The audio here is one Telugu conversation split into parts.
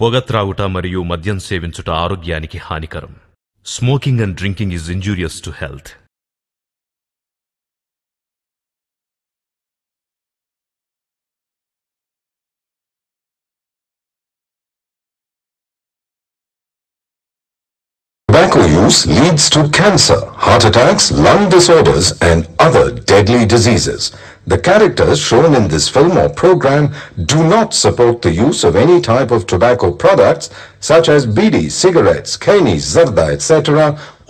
పొగ త్రాగుట మరియు మద్యం సేవించుట ఆరోగ్యానికి హానికరం. Smoking and drinking is injurious to health. Tobacco use leads to cancer, heart attacks, lung disorders, and other deadly diseases. The characters shown in this film or program do not support the use of any type of tobacco products such as bidi, cigarettes, kani, zarda, etc.,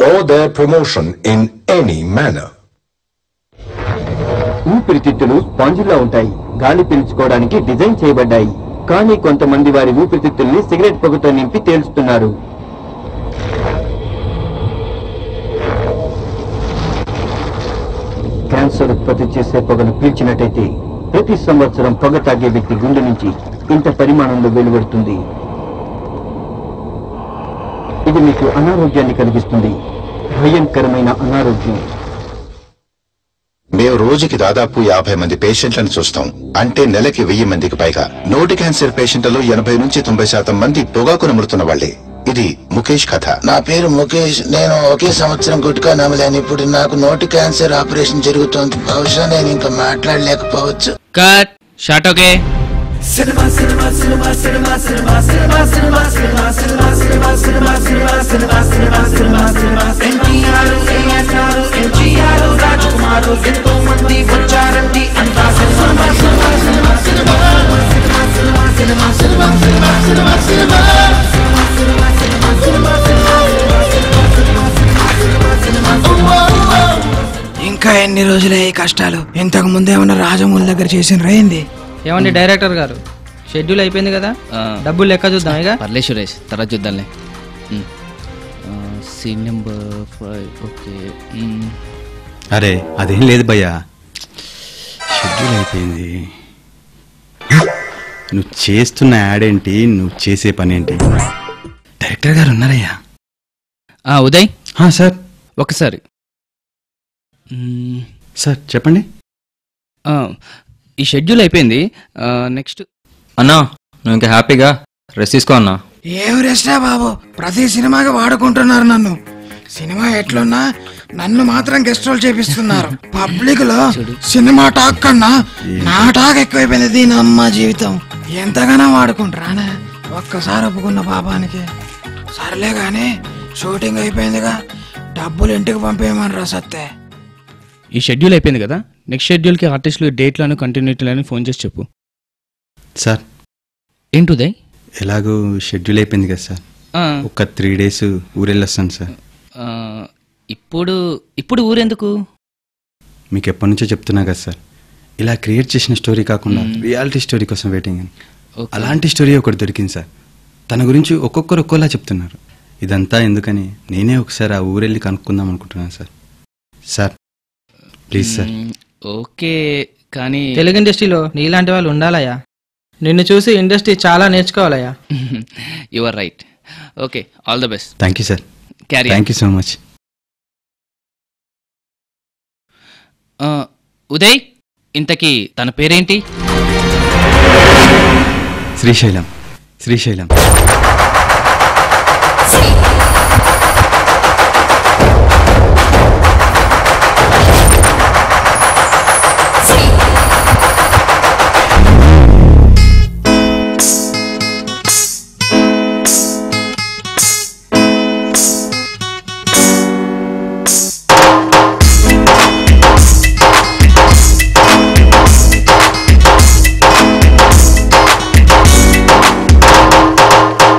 or their promotion in any manner. ఊపిరితిత్తులు స్పాంజిలా ఉంటాయి, గాలి పీల్చుకోవడానికి డిజైన్ చేయబడ్డాయి. కానీ కొంతమంది వారి ఊపిరితిత్తుల్ని సిగరెట్ పొగతో నింపి తేల్చుతున్నారు. క్యాన్సర్ ఉత్పత్తి చేసే పొగను పీల్చినట్టయితే ప్రతి సంవత్సరం పొగ తాగే వ్యక్తి గుండె నుంచి ఇంత పరిమాణంలో వెలువడుతుంది. ఇది మీకు అనారోగ్యాన్ని కలిగిస్తుంది, భయంకరమైన అనారోగ్యం. మేము రోజుకి దాదాపు 50 మంది పేషెంట్లను చూస్తాం. అంటే నెలకి 1000 మందికి పైగా. నోటి క్యాన్సర్ పేషెంట్లలో 80 నుంచి 90% మంది పొగాకు నములుతున్న వాళ్లే. ఇది ముఖేష్ కథ. నా పేరు ముఖేష్. నేను ఒకే సంవత్సరం గుట్కా నమలాను. ఇప్పుడు నాకు నోటి క్యాన్సర్ ఆపరేషన్ జరుగుతోంది. బహుశా నేను ఇంకా మాట్లాడలేకపోవచ్చు. Cut shot. Okay. Cinema, cinema, cinema, cinema, cinema, cinema, cinema, cinema, cinema, cinema, cinema, cinema, cinema, cinema, cinema, cinema. NTR, ANR, NGR, Rajkumar, ఎంతో మంది వచ్చారండి అంతా cinema, cinema, cinema, cinema, cinema, cinema, cinema, cinema, cinema, cinema, cinema, ఇంకా ఎన్ని రోజులే ఈ కష్టాలు? ఇంతకు ముందేమన్నా రాజమౌళి దగ్గర చేసిన రైంది. ఏమండి డైరెక్టర్ గారు, షెడ్యూల్ అయిపోయింది కదా, డబ్బులు లెక్క చూద్దాం. ఇక పర్లే సురేష్, తర్వాత చూద్దాంలే. Scene number 5. ఓకే. అరే అదేం లేదు భయ్యా, షెడ్యూల్ అయిపోయింది. నువ్వు చేస్తున్న యాడ్ ఏంటి, నువ్వు చేసే పని ఏంటి? డైరెక్టర్ గారు ఉన్నారయ్యా. ఉదయ్ సార్, ఒకసారి సార్ చెప్పండి. ఈ షెడ్యూల్ అయిపోయింది. నెక్స్ట్ అన్నా, నువ్వు ఇంకా హ్యాపీగా రెస్ట్ తీసుకో అన్నా. ఏం రెస్టా బాబు, ప్రతి సినిమాకి వాడుకుంటున్నారు నన్ను. సినిమా ఎట్లున్నా నన్ను మాత్రం గెస్ట్ రోల్ చేపిస్తున్నారు. పబ్లిక్ లో సినిమా టాక్ కన్నా నా టాక్ ఎక్కువైపోయింది. దీని అమ్మ జీవితం ఎంతగానో వాడుకుంటారానే. ఒక్కసారి ఒప్పుకున్న పాపానికి. సర్లే గాని షూటింగ్ అయిపోయిందిగా, డబ్బులు ఇంటికి పంపేయమని సత్తే. ఈ షెడ్యూల్ అయిపోయింది కదా, నెక్స్ట్ షెడ్యూల్కి ఆర్టిస్టులు డేట్లను కంటిన్యూటీలను ఫోన్ చేసి చెప్పు. సార్ ఏంటి ఉదయ్? ఎలాగో షెడ్యూల్ అయిపోయింది కదా సార్, ఒక 3 days ఊరెళ్ళొస్తాను సార్. ఇప్పుడు ఊరెందుకు? మీకు ఎప్పటి నుంచో చెప్తున్నా కదా సార్, ఇలా క్రియేట్ చేసిన స్టోరీ కాకుండా రియాలిటీ స్టోరీ కోసం వెయిటింగ్ అని. అలాంటి స్టోరీ ఒకటి దొరికింది సార్. తన గురించి ఒక్కొక్కరు ఒక్కోలా చెప్తున్నారు. ఇదంతా ఎందుకని నేనే ఒకసారి ఆ ఊరెళ్ళి కనుక్కుందాం అనుకుంటున్నాను sir. Sir please sir. Okay, కానీ తెలుగు ఇండస్ట్రీలో నీలాంటి వాళ్ళు ఉండాలయ్యా. నిన్ను చూసి ఇండస్ట్రీ చాలా నేర్చుకోవాలయ్యా. You are right. Okay, all the best. Thank you sir. Thank you so much. Uday, ఇంతకీ తన పేరేంటి? శ్రీశైలం. శ్రీశైలం.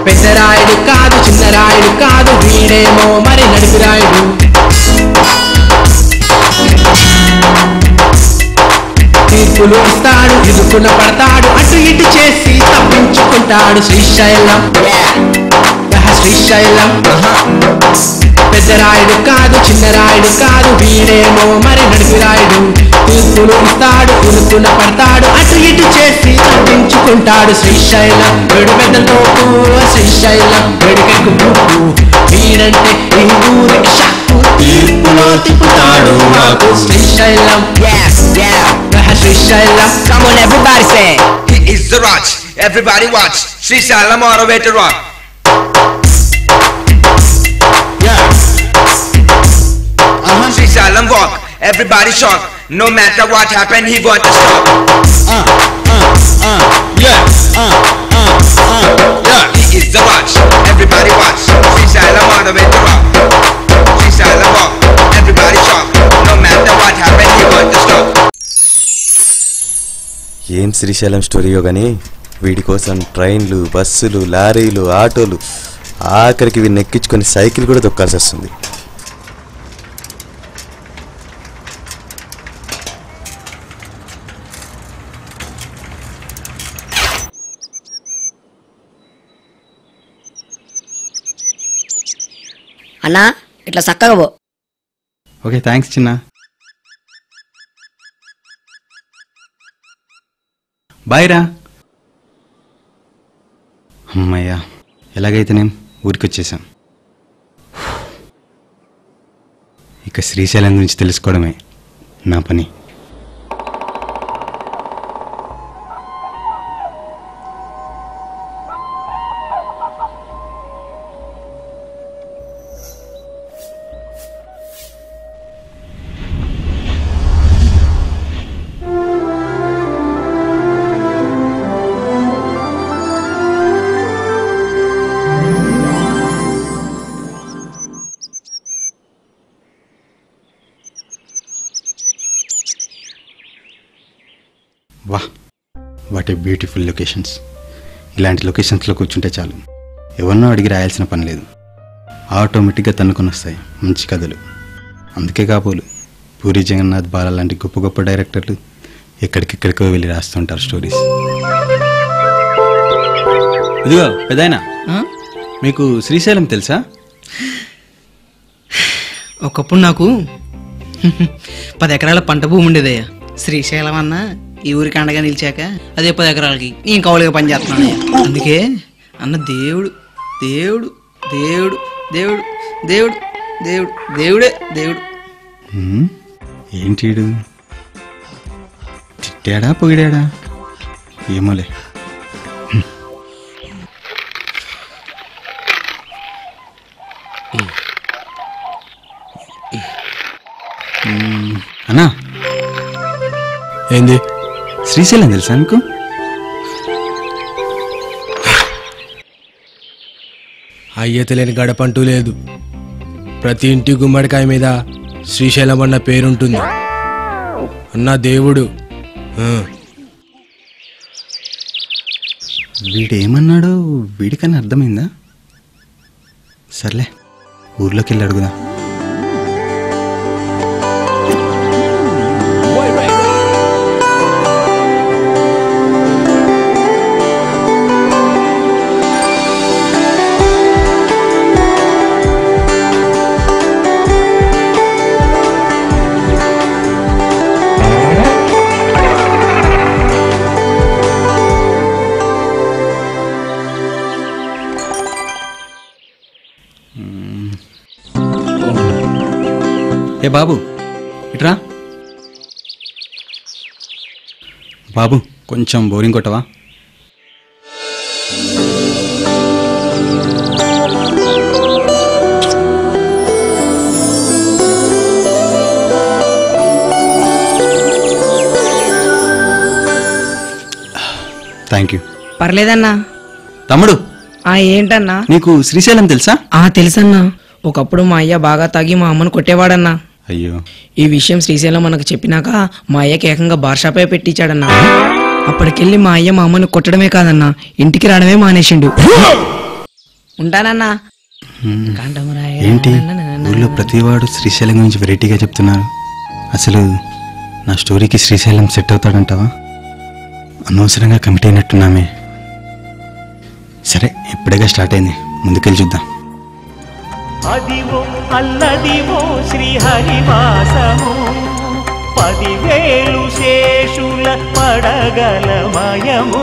పెద్దరాయుడు కాదు, చిన్నరాయుడు కాదు, వీడేమో మరి నడిపిరాయుడు. తీర్పులు ఇస్తాడు, ఇరుకున పడతాడు, అటు ఇటు చేసి తప్పించుకుంటాడు. శ్రీశైలం, శ్రీశైలం. పెద్దరాయుడు కాదు, చిన్నరాయుడు కాదు, వీడేమో మరి నడిపిరాయుడు. తీర్పులు ఇస్తాడు, ఇరుకున పడతాడు, అటు ఇటు చేసి తప్పించుకుంటాడు. శ్రీశైలం వేడు పెద్దతో శ్రీశైలం వేడికెక్కు పువ్వు. వీడంటే ఈ ఊరికి షాకు, తీర్పులో తిప్పుతాడు నాకు. Srisailam, Srisailam. Come on everybody say, he is the Raj. Everybody watch. Srisalam all the way to rock. Srisalam walk, everybody shock. No matter what happen, he want to stop. He is the watch, everybody watch. Srisalam all the way to rock. Srisalam walk, everybody shock. No matter what happen, he want to stop. ఏం శ్రీశైలం స్టోరీయో కానీ వీడి కోసం ట్రైన్లు, బస్సులు, లారీలు, ఆటోలు, ఆఖరికి వీడిని ఎక్కించుకొని సైకిల్ కూడా దొక్కాల్సి వస్తుంది. అన్నా ఇట్లా చక్కగా పో. ఓకే థ్యాంక్స్ చిన్న. బాయ్ రా. అమ్మయ్యా, ఎలాగైతేనేం ఊరికి వచ్చేసాం. ఇక శ్రీశైలం గురించి తెలుసుకోవడమే నా పని. వాహ్, వాట్ ఏ బ్యూటిఫుల్ లొకేషన్స్. ఇలాంటి లొకేషన్స్లో కూర్చుంటే చాలు, ఎవరినో అడిగి రాయాల్సిన పని లేదు, ఆటోమేటిక్గా తన్నుకొని వస్తాయి మంచి కథలు. అందుకే కాబోలు పూరి జగన్నాథ్, బాల లాంటి గొప్ప గొప్ప డైరెక్టర్లు ఎక్కడికెక్కడికో వెళ్ళి రాస్తుంటారు స్టోరీస్. ఇదిగో పెదాయనా, మీకు శ్రీశైలం తెలుసా? ఒకప్పుడు నాకు 10 ఎకరాల పంట భూమి ఉండేదయ్యా. శ్రీశైలం అన్న ఈ ఊరికి అండగా నిలిచాక అదే 10 ఎకరాలకి నేను కౌలుగా పనిచేస్తున్నాను. అందుకే అన్న దేవుడు దేవుడు దేవుడు దేవుడు దేవుడు దేవుడు దేవుడే దేవుడు. ఏంటి తిట్టాడా పొగిడాడా ఏమోలే. అన్నా ఏంది? శ్రీశైలం తెలుసా నీకు? అయ్య తెలియని గడపంటూ లేదు. ప్రతి ఇంటి గుమ్మడికాయ మీద శ్రీశైలం అన్న పేరుంటుంది. అన్న దేవుడు. వీడేమన్నాడో వీడికన్నా అర్థమైందా? సర్లే ఊర్లోకి వెళ్ళి అడుగుదా. ఏ బాబు ఇట్రా. బాబు కొంచెం బోరింగ్ కొట్టవా? Thank you. పర్లేదన్నా. తమ్ముడు ఏంటన్నా? నీకు శ్రీశైలం తెలుసా? తెలుసన్నా. ఒకప్పుడు మా అయ్య బాగా తాగి మా అమ్మను కొట్టేవాడన్నా. అయ్యో, ఈ విషయం శ్రీశైలం మనకు చెప్పినాక మా అయ్యకి ఏకంగా బార్షాపే పెట్టించాడన్నా. అప్పటికెళ్ళి మా అయ్య మా అమ్మను కొట్టడమే కాదన్నా, ఇంటికి రావడమే మానేసిండు. ఉంటానన్నా. ఏంటి ఊళ్ళో ప్రతివాడు శ్రీశైలం గురించి వెరైటీగా చెప్తున్నారు. అసలు నా స్టోరీకి శ్రీశైలం సెట్ అవుతాడంటావా? అనవసరంగా కమిట్ అయినట్టున్నామే. సరే ఇప్పుడేగా స్టార్ట్ అయింది, ముందుకెళ్ళి చూద్దాం. అదివో అల్లదివో శ్రీహరివాసము 10,000 శేషుల పడగలమయము.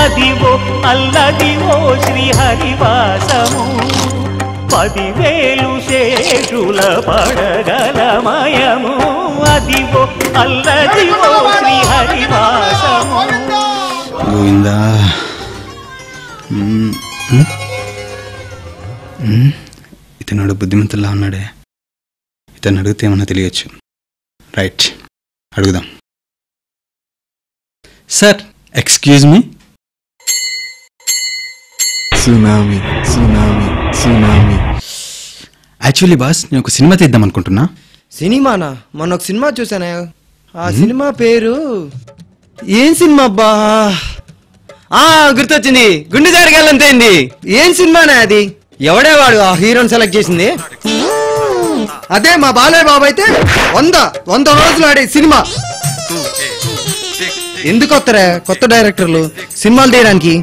అదివో అల్లదివో శ్రీహరివాసము 10,000 శేషుల పడగలమయము. అదివో అల్లదివో శ్రీహరివాసము. గోవిందా, ఇతనుడు బుద్ధిమంతుల్లా ఉన్నాడే. ఇతను అడిగితే ఏమన్నా తెలియచ్చు. రైట్, అడుగుదాం. Sir, excuse me. Tsunami tsunami tsunami. Actually boss, నేను ఒక సినిమా తీద్దాం అనుకుంటున్నా. సినిమానా? మొన్న ఒక సినిమా చూసానే. ఆ సినిమా పేరు ఏం సినిమా అబ్బా? గుర్తొచ్చింది, గుండె జారికెళ్ళంతేంది. ఏం సినిమానే అది? ఎవడే వాడు ఆ హీరోని సెలెక్ట్ చేసింది? అదే మా బాలయ్య బాబు అయితే 100 రోజులు ఆడే సినిమా. ఎందుకు వస్తారా కొత్త డైరెక్టర్లు సినిమాలు తీయడానికి?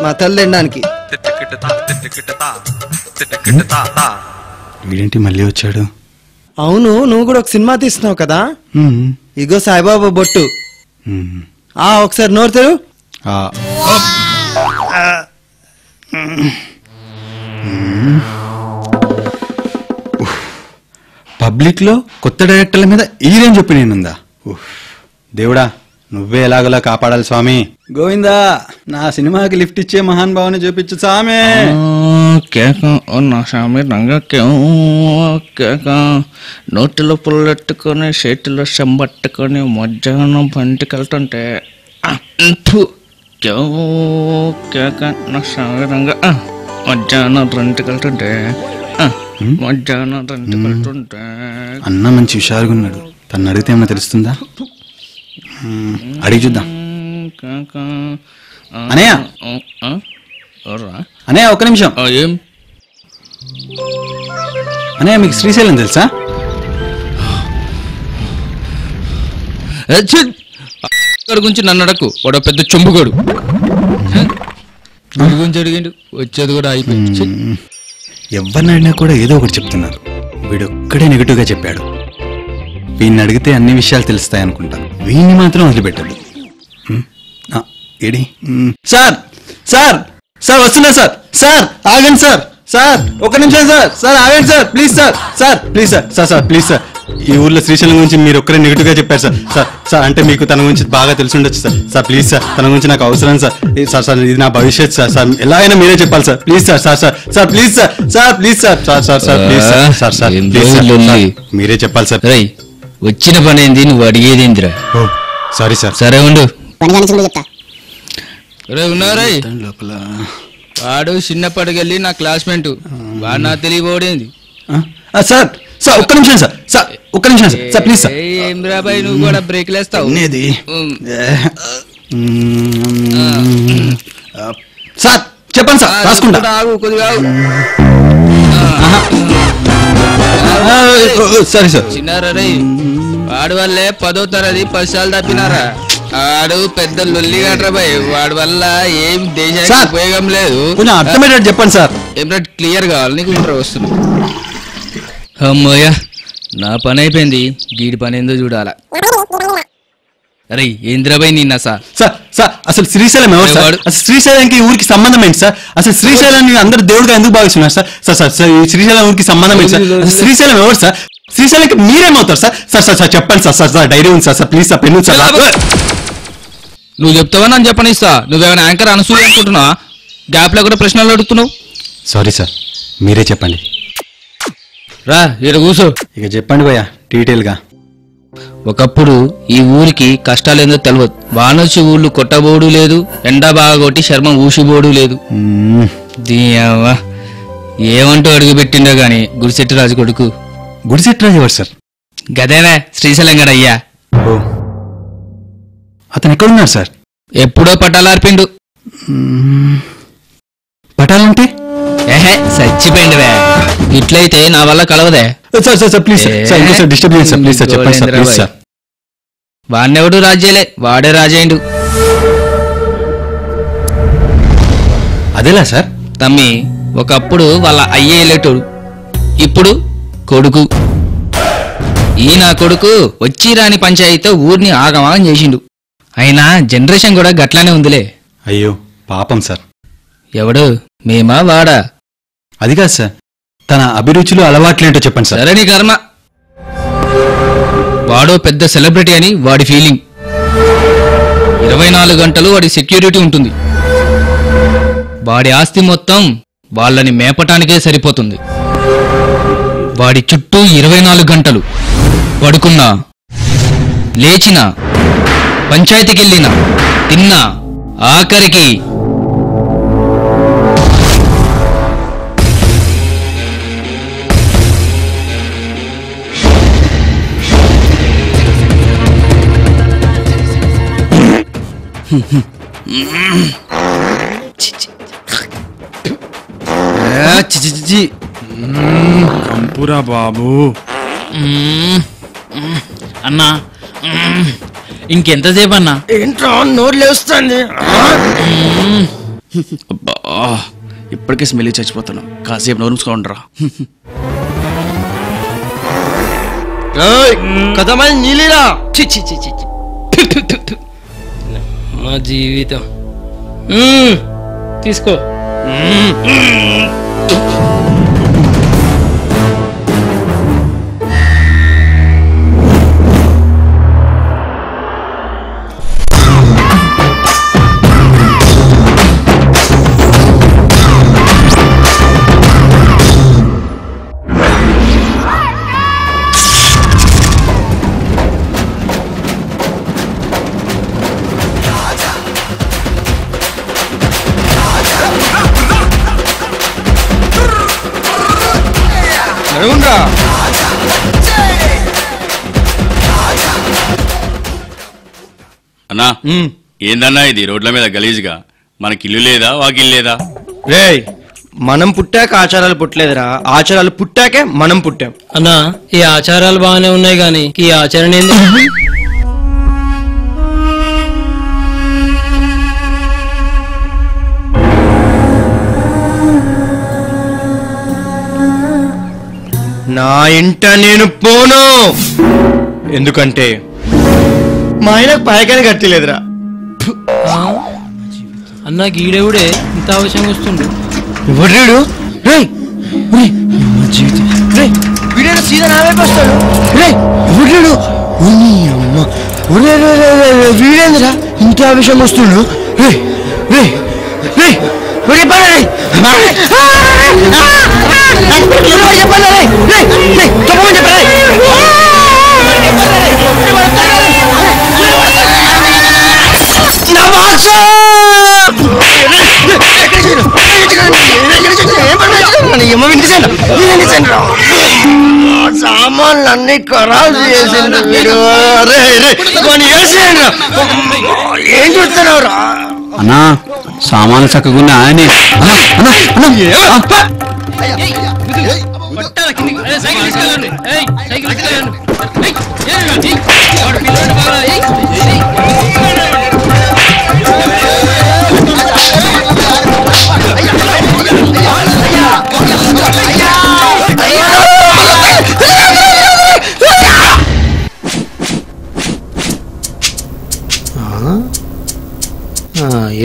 మా తల్లి తినడానికి. వీడేంటి మళ్ళీ వచ్చాడు? అవును, నువ్వు కూడా ఒక సినిమా తీస్తున్నావు కదా. ఇగో సాయిబాబా బొట్టు. ఒకసారి నోరు తెరు. పబ్లిక్ లో కొత్త డైరెక్టర్ల మీద ఈ రేంజ్ ఒపీనియన్ ఉందా? దేవుడా, నువ్వే ఎలాగోలా కాపాడాలి స్వామి. గోవిందా, నా సినిమాకి లిఫ్ట్ ఇచ్చే మహాన్ భావని చూపించు స్వామి. నోటిలో పుల్లెట్టుకొని చేతిలో చెంబట్టుకొని మధ్యాహ్నం పంటికి వెళ్తుంటే మధ్యాహ్నం రెండుకి వెళ్తుంటే అన్న మంచి హుషారుగా ఉన్నాడు. తను అడిగితే ఏమన్నా తెలుస్తుందా? అడిగి చూద్దాం. అనయ్య అనయ్య, ఒక్క నిమిషం. ఏం అనయ్య, మీకు శ్రీశైలం తెలుసా? గురించి నన్ను అడకు, వాడు పెద్ద చొంబుగాడు. గురించి అడిగిండు, వచ్చేది కూడా అయిపోయింది. ఎవరిని అడిగినా కూడా ఏదో ఒకటి చెప్తున్నారు. వీడొక్కడే నెగిటివ్ గా చెప్పాడు. వీడిని అడిగితే అన్ని విషయాలు తెలుస్తాయి అనుకుంటా. వీడిని మాత్రం వదిలిపెట్టదు. ఏడి సార్, సార్ సార్ వస్తున్నా సార్. సార్ ఆగండి సార్. సార్ ఒక నిమిషం సార్. సార్ ఆగండి sir, please sir. Sir please sir. Sir sir please sir. ఈ ఊర్లో శ్రీశైలం గురించి మీరు ఒక్కరే నెగిటివ్ గా చెప్పారు సార్. సార్ సార్ అంటే మీకు తన గురించి బాగా తెలిసి ఉండొచ్చు సార్. సార్ ప్లీజ్ సార్, తన గురించి నాకు అవసరం సార్. సార్ సార్ ఇది నా భవిష్యత్ సార్. సార్ ఎలాగైనా మీరే చెప్పాలి sir. Please sir. Sir sir sir please sir. Sir please sir. Sir sir sir please sir. Sir sir please sir, మీరే చెప్పాలి సార్. వచ్చిన పని ఏంది, నువ్వు అడిగేది ఏందిరా? Sorry sir. సరే ఉండు. చెప్తా. ఉన్నారై వాడు చిన్నప్పటికెళ్ళి నా క్లాస్మేట్. వాడు నా తెలియబోడేంది. సార్ సార్ ఒక్క నిమిషం సార్. సార్ ఒక్క నిమిషం సార్. Sir please sir. ఏం రాబాయ్, నువ్వు కూడా బ్రేక్ లేస్తావు. సార్ చెప్పండి సార్, రాసుకుంటా. సరే సార్. చిన్నారా, వాడి వల్లే 10వ తరగతి 10 సార్లు తప్పినారా. వాడు పెద్ద లొల్లి గట్రా బాయ్. వాడి వల్ల ఏం దేశానికి ఉపయోగం లేదు. అర్థమయ్యేటట్టు చెప్పండి సార్. ఏం క్లియర్ కావాలి నీకు. ఇంటర్ వస్తుంది. అమ్మయ్యా, నా పని అయిపోయింది. వీడి పని ఏందో చూడాలా. అరే ఏంద్రాబాయ్ నిన్న సార్. సార్ సార్ అసలు శ్రీశైలం ఎవరు సార్? అసలు శ్రీశైలానికి ఊరికి సంబంధం ఏంటి సార్? అసలు శ్రీశైలాన్ని అందరు దేవుడిగా ఎందుకు భావిస్తున్నారు సార్? సార్ సార్ సార్ ఈ శ్రీశైలం ఊరికి సంబంధం ఏంటి సార్? అసలు శ్రీశైలం ఎవరు సార్? శ్రీశైలంకి మీరేమవుతారు సార్? సార్ సార్ సార్ చెప్పండి సార్. సార్ సార్ డైరీ ఉంది sir. Sir please sir, pen sir. నువ్వు చెప్తావా నన్ను చెప్పనిస్తా? నువ్వేమైనా యాంకర్ అనసూయ అనుకుంటున్నా? గ్యాప్ లో కూడా ప్రశ్నలు అడుగుతున్నావు. సారీ సార్, మీరే చెప్పండి. రా ఇక్కడ కూర్చో. ఇక చెప్పండి భయ్యా డీటెయిల్ గా. ఒకప్పుడు ఈ ఊరికి కష్టాలేందో తెలియదు. వానొచ్చి ఊళ్ళు కొట్టబోడు లేదు, ఎండా బాగా కొట్టి శర్మం ఊసిబోడు లేదు. దీయవ్వా ఏమంటూ అడుగు పెట్టిండో గాని గుడిసెట్టి రాజు కొడుకు. గుడిసెట్టి రాజు ఎవరు సార్? గదేనా శ్రీశైలం గడ అయ్యా. అతను ఎక్కడున్నారు సార్? ఎప్పుడో పట్టాలార్పిండు. పట్టాలంటే? ఏహే చచ్చిపోయిందివే. ఇట్లయితే నా వల్ల కలవదే. Sir sir please sir, disturb చేయండి సార్. ప్లీజ్ సార్ చెప్పండి సార్. Please sir. వాడినెవడు రాజేలే, వాడే రాజేయండు. అదేలా సార్? తమ్మి, ఒకప్పుడు వాళ్ళ అయ్యే వెళ్ళేటోడు, ఇప్పుడు కొడుకు. ఈ నా కొడుకు వచ్చి రాని పంచాయతీతో ఊరిని ఆగమాగం చేసిండు. అయినా జనరేషన్ కూడా గట్లానే ఉందిలే. అయ్యో పాపం సార్. ఎవడు, మేమా వాడా? అది కాదు సార్, తన అభిరుచులు అలవాట్లేంటో చెప్పండి సార్. సరే నీ కర్మ. వాడో పెద్ద సెలబ్రిటీ అని వాడి ఫీలింగ్. 24 గంటలు వాడి సెక్యూరిటీ ఉంటుంది. వాడి ఆస్తి మొత్తం వాళ్ళని మేపటానికే సరిపోతుంది. వాడి చుట్టూ 24 గంటలు పడుకున్నా, లేచినా, పంచాయతీకెళ్ళినా, తిన్నా, ఆఖరికి కంపురా బాబు. అన్నా ఇంకెంతసేపు అన్నా? ఏంట్రా నోరు లేస్తుంది? ఇప్పటికే స్మెల్ చచ్చిపోతాను. కాసేపు నోరు మూసుకోండిరా. కథమని నీలిరా. మా జీవితం తీసుకో. అన్నా ఏందన్నా ఇది రోడ్ల మీద గలీజ్గా? మనకి ఇల్లు లేదా, వాకిల్లు లేదా? రేయ్, మనం పుట్టాక ఆచారాలు పుట్టలేదురా, ఆచారాలు పుట్టాకే మనం పుట్టాం. అన్నా ఈ ఆచారాలు బాగానే ఉన్నాయి గాని ఈ ఆచరణ ఏంది? నా ఇంట నేను పోను. ఎందుకంటే మా ఆయనకు పైకాని కట్టలేదురా. అన్నా గీడెవుడే ఇంత అవసరం వస్తుండు. ఎవడు? వీడైనా సీదా నా వైపు వస్తాడు. ఎవడు? వీడేంద్రా ఇంత ఆవేశం వస్తుండు? సామాన్లు అన్ని ఖరాబ్ చేసిండు వీడు. ఏం చూస్తున్నావురా? అన్నా సామాన్లు చక్కగా ఆయన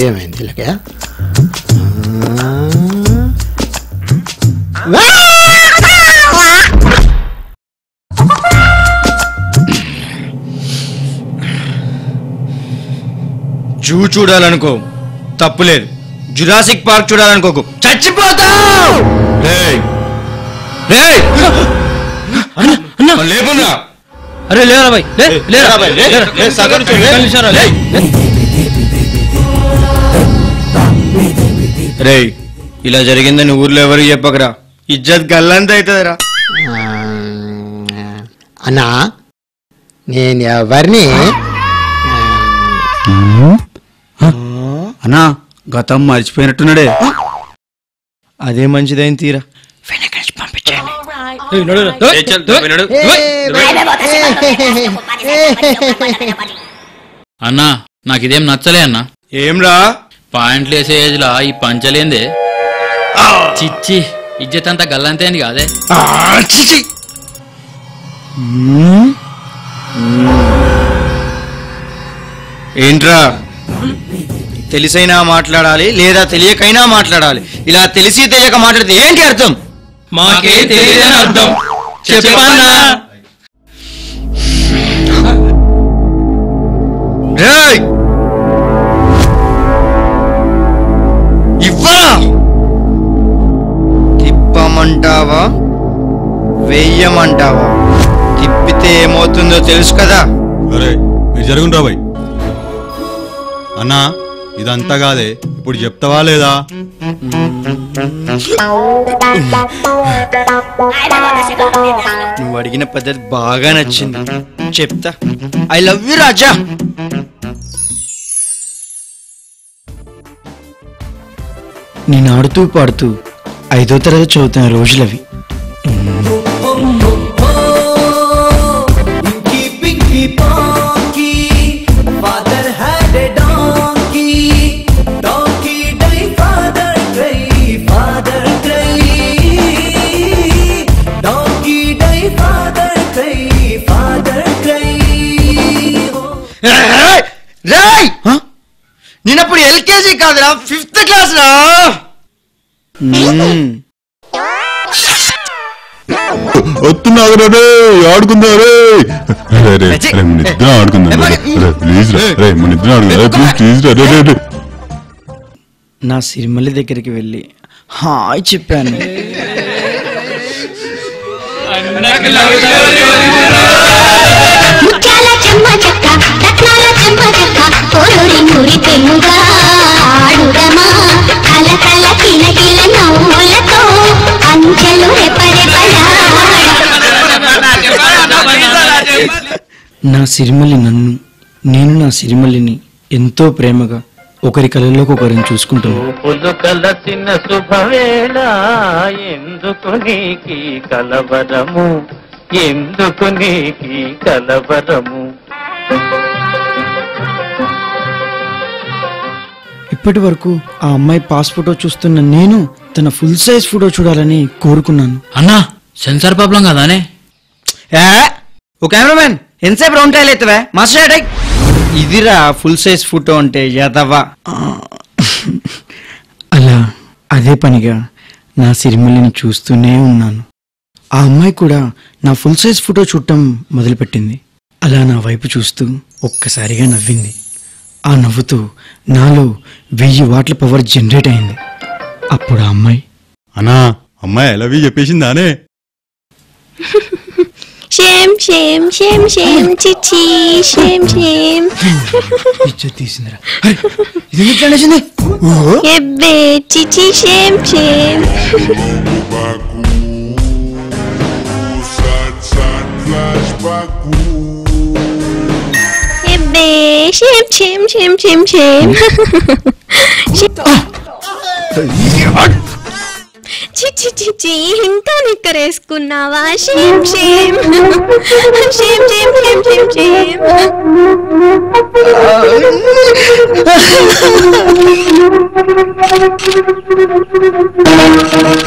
ఏమైంది ఇలాగే? జూ చూడాలనుకో తప్పులేదు, జురాసిక్ పార్క్ చూడాలనుకోకు చచ్చిపోతావు. లేకున్నా అరే లేరా బాయ్, రే ఇలా జరిగిందని ఊర్లో ఎవరు చెప్పకరా, ఇజ్జత్ గల్లంత అవుతుందిరా. అన్నా నేను ఎవరిని? అన్నా గతం మర్చిపోయినట్టున్నాడే. అదే మంచిదైన తీరా. అన్నా నాకు ఇదేం నచ్చలే అన్నా. ఏంరా పాయింట్లు వేసే ఏజ్ లా ఈ పంచలేందే? చిచ్చి ఇజ్జత్ అంతా గల్లంతేంది కాదే. ఏంట్రా తెలిసైనా మాట్లాడాలి లేదా తెలియకైనా మాట్లాడాలి. ఇలా తెలిసి తెలియక మాట్లాడితే ఏంటి అర్థం? మాకే తెలియదని అర్థం. చెప్పన్నా ఇవ్వరా తిప్పమంటావా వెయ్యమంటావా? తిప్పితే ఏమవుతుందో తెలుసు కదా. అరే మీరు జరుగుండ్రా బాయ్. అన్నా ఇదంతా కాదే, ఇప్పుడు చెప్తావా లేదా? నువ్వు అడిగిన పద్ధతి బాగా నచ్చింది, చెప్తా. ఐ లవ్ యూ రాజా. నేను ఆడుతూ పాడుతూ 5వ తరగతి చదువుతున్న రోజులవి. నేనప్పుడు ఎల్కేజీ కాదురా, 5th క్లాస్ రా. నా సిరిమల్లి దగ్గరికి వెళ్ళి హాయ్ చెప్పాను. నా సిరిమల్లి నన్ను, నేను నా సిరిమల్లిని ఎంతో ప్రేమగా ఒకరి కళలోకి ఒకరిని చూసుకుంటున్నాను. కలసిన శుభవేళ ఎందుకు నీకి కలవరము, ఎందుకు నీకి కలవరము. ఇప్పటి వరకు ఆ అమ్మాయి పాస్ ఫోటో చూస్తున్న నేను తన ఫుల్ సైజ్ ఫోటో చూడాలని కోరుకున్నాను. అన్నా సెన్సార్ ప్రాబ్లం కదానే? ఓ కెమెరామెన్ ఎంతసేపు రౌండ్ ట్రయల్ అవుతావా? మాస్టర్ ఇదిరా ఫుల్ సైజ్ ఫోటో అంటే యాదవా. అలా అదే పనిగా నా సిరిమల్లిని చూస్తూనే ఉన్నాను. ఆ అమ్మాయి కూడా నా ఫుల్ సైజ్ ఫోటో చూడటం మొదలుపెట్టింది. అలా నా వైపు చూస్తూ ఒక్కసారిగా నవ్వింది. ఆ నవ్వుతూ నాలో 1000 వాట్ల పవర్ జనరేట్ అయింది. అప్పుడు ఆ అమ్మాయి, అన్నా అమ్మాయి ఎలా చెప్పేసిందానే? షేమ్ షేమ్ షేమ్ షేమ్ చిచ్చి షేమ్ షేమ్ ఇజ్జత్ తీసిందిరా. ఇది ఎట్లా నచ్చింది? ఎబ్బే చిచ్చి షేమ్ షేమ్ ఎబ్బే shame shame shame shame shame చిచ్చి చిచ్చి ఇంకా నిక్కరేసుకున్నావా? Shame shame shame shame shame shame shame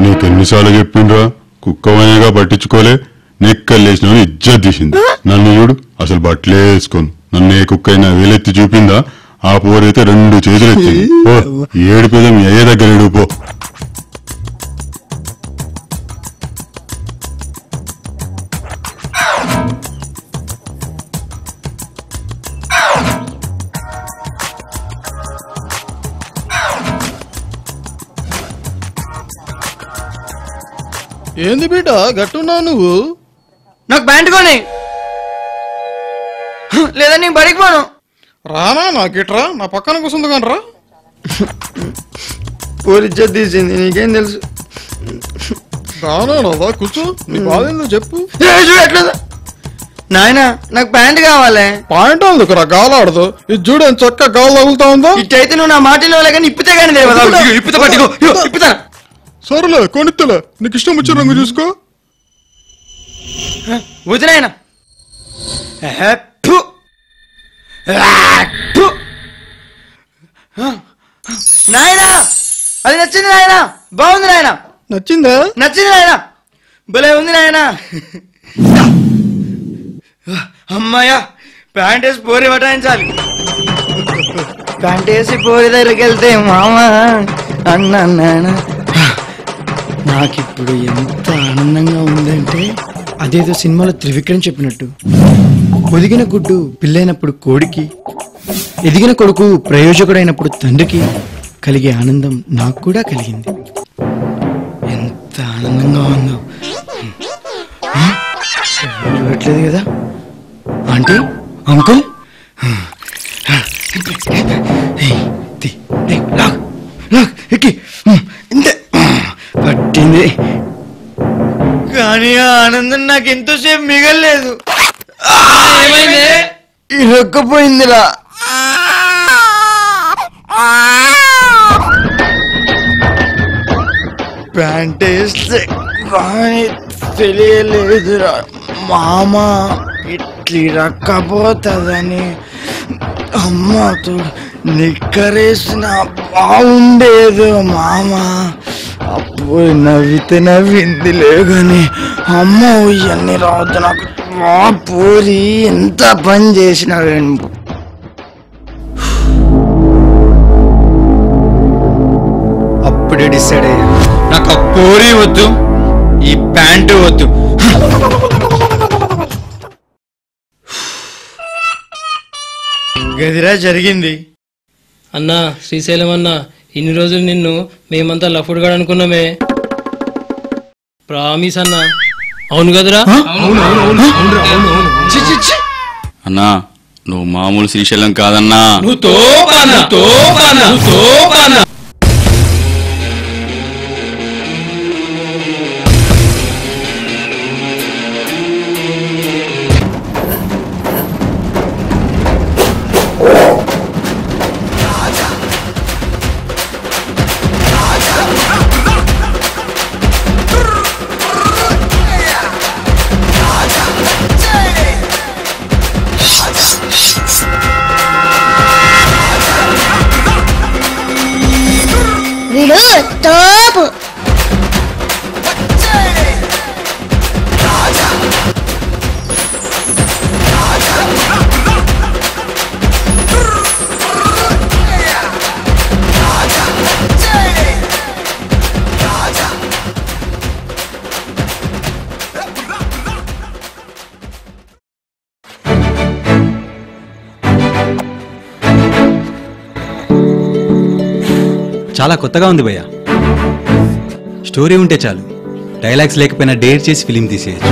నీకెన్నిసార్లు చెప్పిండ్రా, కుక్కవనేగా పట్టించుకోలే, నెక్కలేసిన ఇజ్జత్ తీసింది. నన్ను చూడు, అసలు బట్టలే వేసుకోను. నన్ను ఏ కుక్క అయినా వేలెత్తి చూపిందా? ఆ పోరైతే 2 చేతులు ఎత్తింది. ఓ ఏడిపోదా మీ అయ్యే దగ్గర ఏడుపో. ఏంది బిడ్డ గట్టున్నావు నువ్వు? నాకు బ్యాండ్ కొని, లేదా నీకు బడికి పోను. రానా నా గిట్రా, నా పక్కన కూర్చుంది కానీ రా. పోరిజ్జత్ తీసింది, నీకేం తెలుసు? రానా కూర్చో, నీ బాధ ఏందో చెప్పు. నాయన నాకు ప్యాంట్ కావాలి. పాయింట్ అందుకురా, గాలాడదు. ఇది చూడు చొక్క గాలు తగులుతా ఉందో. ఇట్టయితే నువ్వు నా మాటలో కానీ ఇప్పితే కానీ ఇప్పుతా పట్టుకో, ఇప్పుతా. సరేలే కొనిత్తలే, నీకు ఇష్టం వచ్చిన రంగు చూసుకో. వదినాయన నాయనా, అది నచ్చింది నాయన, బాగుంది నాయన. నచ్చిందా? నచ్చింది నాయన, భలే ఉంది నాయన. అమ్మాయ్యా, ప్యాంట్ వేసి పోరి పటాయించాలి. ప్యాంట్ వేసి పోరి దగ్గరికి వెళ్తే మామ అన్న. నాకిప్పుడు ఎంత ఆనందంగా ఉందంటే అదేదో సినిమాలో త్రివిక్రమ్ చెప్పినట్టు, పొదిగిన గుడ్డు పిల్లైనప్పుడు కోడికి, ఎదిగిన కొడుకు ప్రయోజకుడైనప్పుడు తండ్రికి కలిగే ఆనందం నాకు కూడా కలిగింది. ఎంత ఆనందంగా ఉందో చూడట్లేదు కదా ఆంటీ అంకుల్ ఇంతే పట్టింది కానీ ఆ ఆనందం నాకు ఎంతోసేపు మిగలేదు ఇరక్కపోయిందిరా ప్యాంట్ వేస్తే కానీ తెలియలేదురా మామ ఇట్లా రక్కపోతుందని అమ్మతో నిక్కరేసిన బాగుండేదు మామ అప్పుడు నవ్వితే నవ్విందిలే కానీ అమ్మ ఇవన్నీ రావద్దు నాకు పూరి ఎంత పని చేసినావేను అప్పుడే డిసైడ్ అయ్యా నాకు ఆ పూరి వద్దు ఈ ప్యాంటు వద్దు గదిరా జరిగింది అన్నా శ్రీశైలం అన్నా ఇన్ని రోజులు నిన్ను మేమంతా లఫుడ్గా అనుకున్నామే ప్రామిస్ అన్నా అవును కదరా అన్నా నువ్వు మామూలు శ్రీశైలం కాదన్నా నువ్వు తోపానా వీడు తోపు చాలా కొత్తగా ఉంది భయ్య. స్టోరీ ఉంటే చాలు, డైలాగ్స్ లేకపోయినా డేర్ చేసి ఫిలిం తీసేయచ్చు.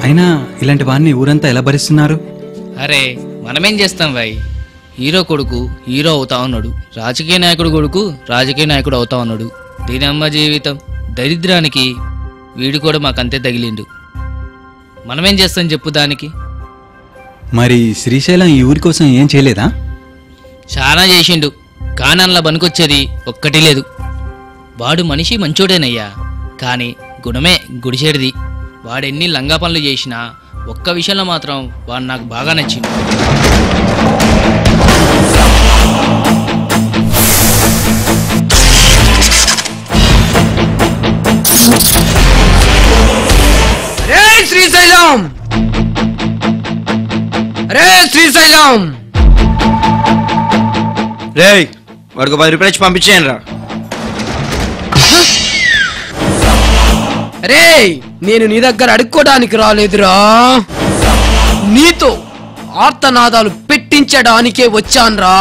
అయినా ఇలాంటి వాడిని ఊరంతా ఎలా భరిస్తున్నారు? అరే మనమేం చేస్తాం భాయ్, హీరో కొడుకు హీరో అవుతా ఉన్నాడు, రాజకీయ నాయకుడు కొడుకు రాజకీయ నాయకుడు అవుతా ఉన్నాడు. దీనమ్మ జీవితం, దరిద్రానికి వీడు కూడా మాకంతే తగిలిండు. మనమేం చేస్తాం చెప్పు దానికి. మరి శ్రీశైలం ఈ ఊరి కోసం ఏం చేయలేదా? చాలా చేసిండు, కానీ అందులో పనికొచ్చేది ఒక్కటి లేదు. వాడు మనిషి మంచోడేనయ్యా, కానీ గుణమే గుడిచేడిది. వాడెన్ని లంగా పనులు చేసినా ఒక్క విషయంలో మాత్రం వాడు నాకు బాగా నచ్చింది. శ్రీశైలం, అరే శ్రీశైలం, రే వాడికి 10 రూపాయలు ఇచ్చి పంపించేయండి రా. అరే నేను నీ దగ్గర అడుక్కోడానికి రాలేదురా, నీతో ఆర్తనాదాలు పెట్టించడానికే వచ్చాన్రా.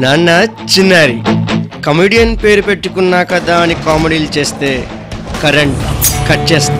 నాన్న చిన్నారి కమెడియన్ పేరు పెట్టుకున్నాక దాని కామెడీలు చేస్తే కరెంట్ కట్ చేస్తా.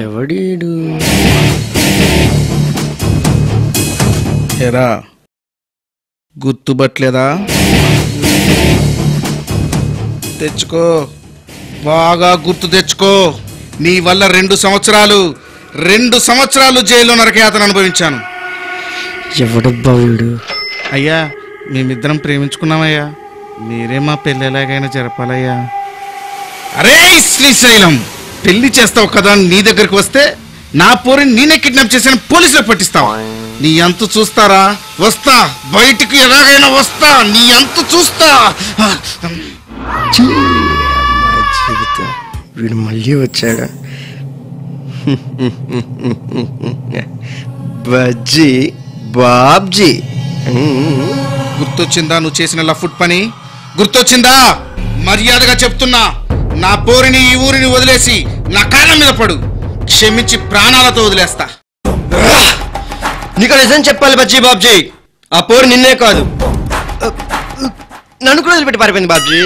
ఎవడీడు? ఎరా గుర్తుపట్టలేదా? తెచ్చుకో, బాగా గుర్తు తెచ్చుకో. నీ వల్ల 2 సంవత్సరాలు జైల్లో నరకయాతన అనుభవించాను. ఎవడబ్బా వీడు? అయ్యా మేమిద్దరం ప్రేమించుకున్నామయ్యా, మీరే మా పెళ్ళి ఎలాగైనా జరపాలయ్యా. అరే శ్రీశైలం, పెళ్లి చేస్తావు కదా నీ దగ్గరికి వస్తే నా పోరిని నేనే కిడ్నాప్ చేసిన పోలీసులకు పట్టిస్తావా? నీ అంత చూస్తారా? వస్తా, బయటికి ఎలాగైనా వస్తా, నీ అంత చూస్తా. జీవితం వీడు మళ్ళీ వచ్చాడు. బజ్జీ బాబ్జీ, గుర్తొచ్చిందా నువ్వు చేసిన లఫుట్ పని? గుర్తొచ్చిందా? మర్యాదగా చెప్తున్నా, నా పోరిని ఈ ఊరిని వదిలేసి నా కాళ్ళ మీద పడు, క్షమించి ప్రాణాలతో వదిలేస్తా. నీకు నిజం చెప్పాలి బజ్జీ బాబ్జీ, ఆ పోరు నిన్నే కాదు నన్ను కూడా వదిలిపెట్టి పారిపోయింది బాబ్జీ.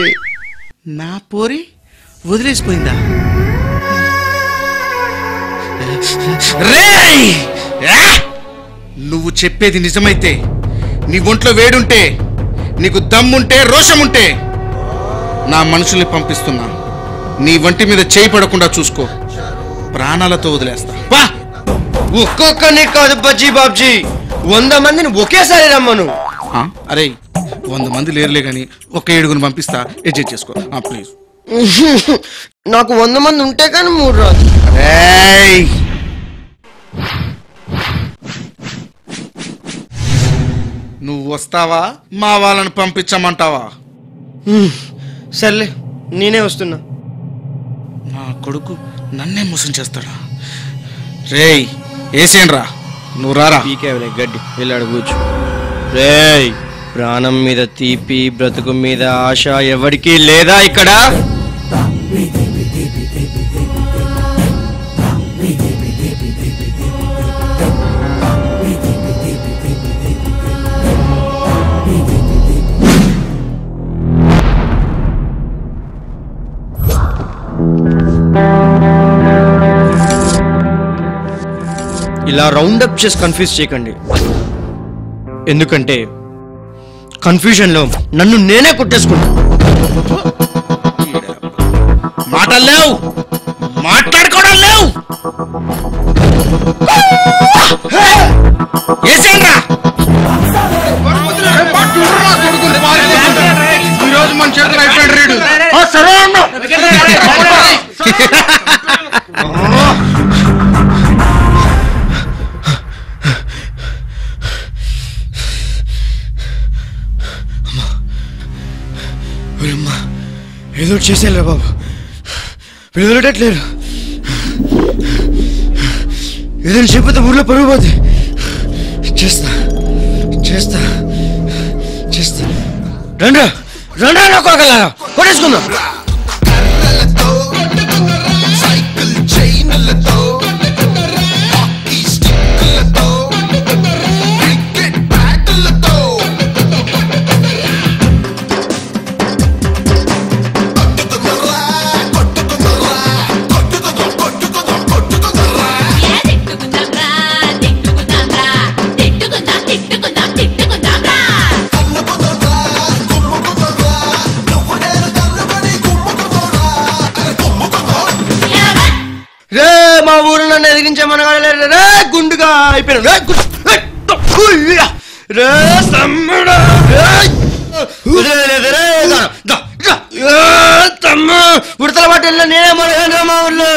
నా పోరి వదిలేసిపోయిందా? రేయ్! నువ్వు చెప్పేది నిజమైతే, నీ ఒంట్లో వేడుంటే, నీకు దమ్ముంటే, రోషముంటే నా మనుషుల్ని పంపిస్తున్నా. నీ వంటి మీద చేయి పడకుండా చూసుకో, ప్రాణాలతో వదిలేస్తా. ఒక్కొక్కని కాదు బజ్జీ బాబ్జీ, 100 మందిని ఒకేసారి రమ్మను. అరే 100 మంది లేరులే గాని ఒక 7 పంపిస్తా, అడ్జస్ట్ చేసుకో ప్లీజ్. నాకు 100 మంది ఉంటే కానీ 3 రాదు. నువ్వు వస్తావా, మా వాళ్ళని పంపించమంటావా? సర్లే, నేనే వస్తున్నా. నా కొడుకు నన్నే మోసం చేస్తాడా? రేయ్ ఏసేన్రా, నువ్వు రారా. పీకేవలే గడ్డి, వెళ్ళాడు కూర్చో. రేయ్, ప్రాణం మీద తీపి, బ్రతుకు మీద ఆశ ఎవరికీ లేదా ఇక్కడ? ఇలా రౌండప్ చేసి కన్ఫ్యూజ్ చేయకండి, ఎందుకంటే కన్ఫ్యూజన్లో నన్ను నేనే కొట్టేసుకుంటా. మాటలు లేవు, మాట్లాడుకోవడం లేవు. ఈరోజు మన చేతులు అయిపోయాడు రీడు. సరే అన్న. ఏదో చేసేయాలి బాబు, పిల్లలేరు. ఏదైనా చెప్పితే ఊర్లో పరుగు పోతే చేస్తా చేస్తా చేస్తా. రండి రండి, కొడకలాగా కొట్టేసుకుందాం. మా ఊరు నన్ను ఎదిగించే మనగాడలేరు రే, గుండుగా అయిపోయాను రే తమ్మ ఉడతల పాటు వెళ్ళిన నేనే మనగానే మా ఊర్లో.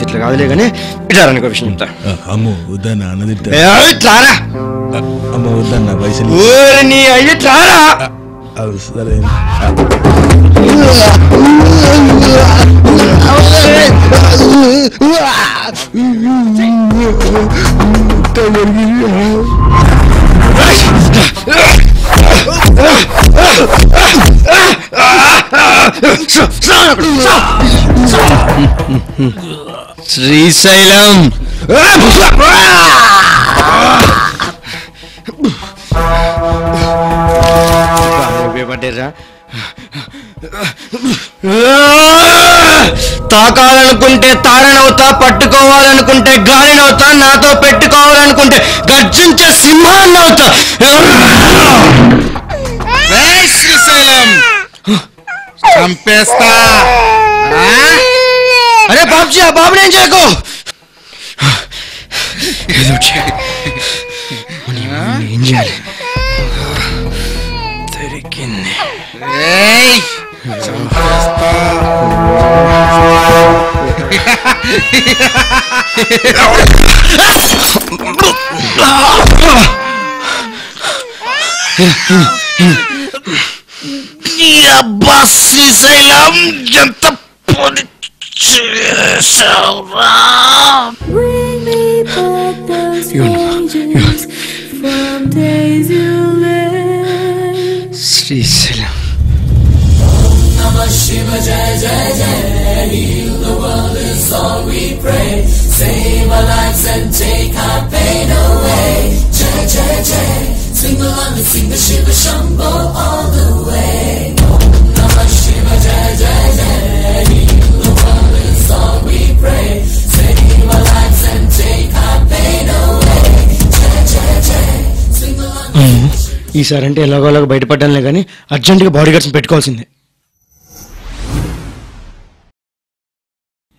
ఇట్లా కాదులే కానీ ఇట్లారానికి ఒక విషయం చెప్తా. అమ్మో వద్దన్న అన్నది ఇట్లారా, అమ్మ వద్దన్న పైసలు నీ అయ్యి ఇట్లారా. సరే శ్రీశైలం లేరా తాకాలనుకుంటే తారనవుతా, పట్టుకోవాలనుకుంటే గాలినవుతా, నాతో పెట్టుకోవాలనుకుంటే గర్జించే సింహాన్నవుతా. శ్రీశైలం చంపేస్తా. అరే బాబ్జీ, ఆ బాబు నేను చేయకు. ఏం చేయాలి? దొరికింది. శ్రీశైలం ఎంత పని చేశావురా? Srisailam. Shiva Jai Jai Jai, heal the world is all we pray. Save our lives and take our pain away. Jai Jai Jai, sing along and sing the Shiva Shambho all the way. Namah Shiva Jai Jai Jai, heal the world is all we pray. Save our lives and take our pain away. Jai Jai Jai, sing along. ఈసారి అంటే ఎలాగోలాగా బయటపడ్డానులే కానీ అర్జెంటుగా బాడీ గార్డ్స్ పెట్టుకోవాల్సిందే.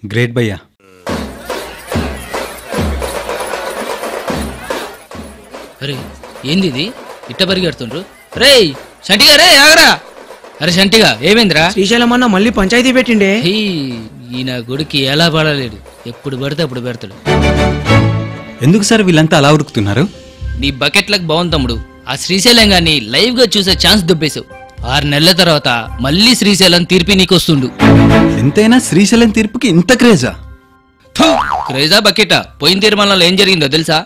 గ్రేట్ భయ్యా. అరే ఏంది ఇది ఇట్ట పరిగెడుతుండ్రు? రే షంటిగా, రే ఆగరా. అరే షంటిగా, ఏమైందిరా? శ్రీశైలం అన్న మళ్ళీ పంచాయతీ పెట్టిండే. ఈయన గుడికి ఎలా పడలేడు, ఎప్పుడు పడితే అప్పుడు పెడతాడు. ఎందుకు సార్ వీళ్ళంతా అలా ఉరుకుతున్నారు? నీ బకెట్లకు బాగుంది తమ్ముడు. ఆ శ్రీశైలం గాని లైవ్ గా చూసే ఛాన్స్ దుబ్బేశావు. 6 నెలల తర్వాత మళ్ళీ శ్రీశైలం తీర్పి నీకొస్తుండు. ఎంతైనా శ్రీశైలం తీర్పుకి ఇంత క్రేజా? క్రేజా బకెటా? పోయిన తీర్మానంలో ఏం జరిగిందో తెలుసా?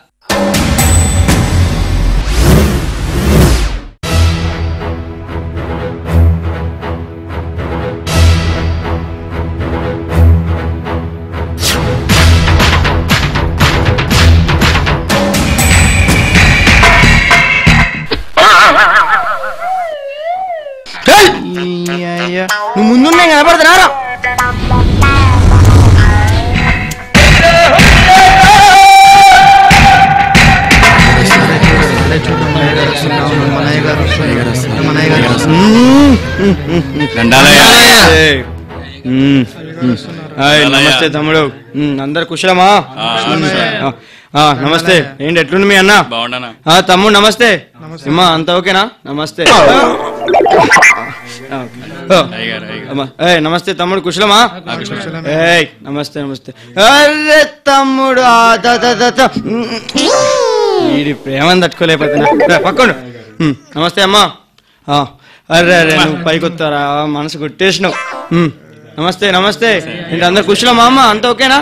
నువ్వు ముందున్నా కనపడుతున్నారా? నమస్తే తమ్ముడు, అందరు కుశలమా? నమస్తే. ఏంటి ఎట్లుంది మీ అన్న? తమ్ముడు నమస్తే. అమ్మా అంత ఓకేనా? నమస్తే. నమస్తే తమ్ముడు, కుశలమా? నమస్తే నమస్తే. అరే తమ్ముడు, వీడి ప్రేమను తట్టుకోలేకపోతున్నా. పక్కండు. నమస్తే అమ్మా. అరే అరే నువ్వు పైకొత్తారా, మనసు కొట్టేసినావు. నమస్తే నమస్తే. ఏంటి అందరు కుశలమా అమ్మ? అంత ఓకేనా?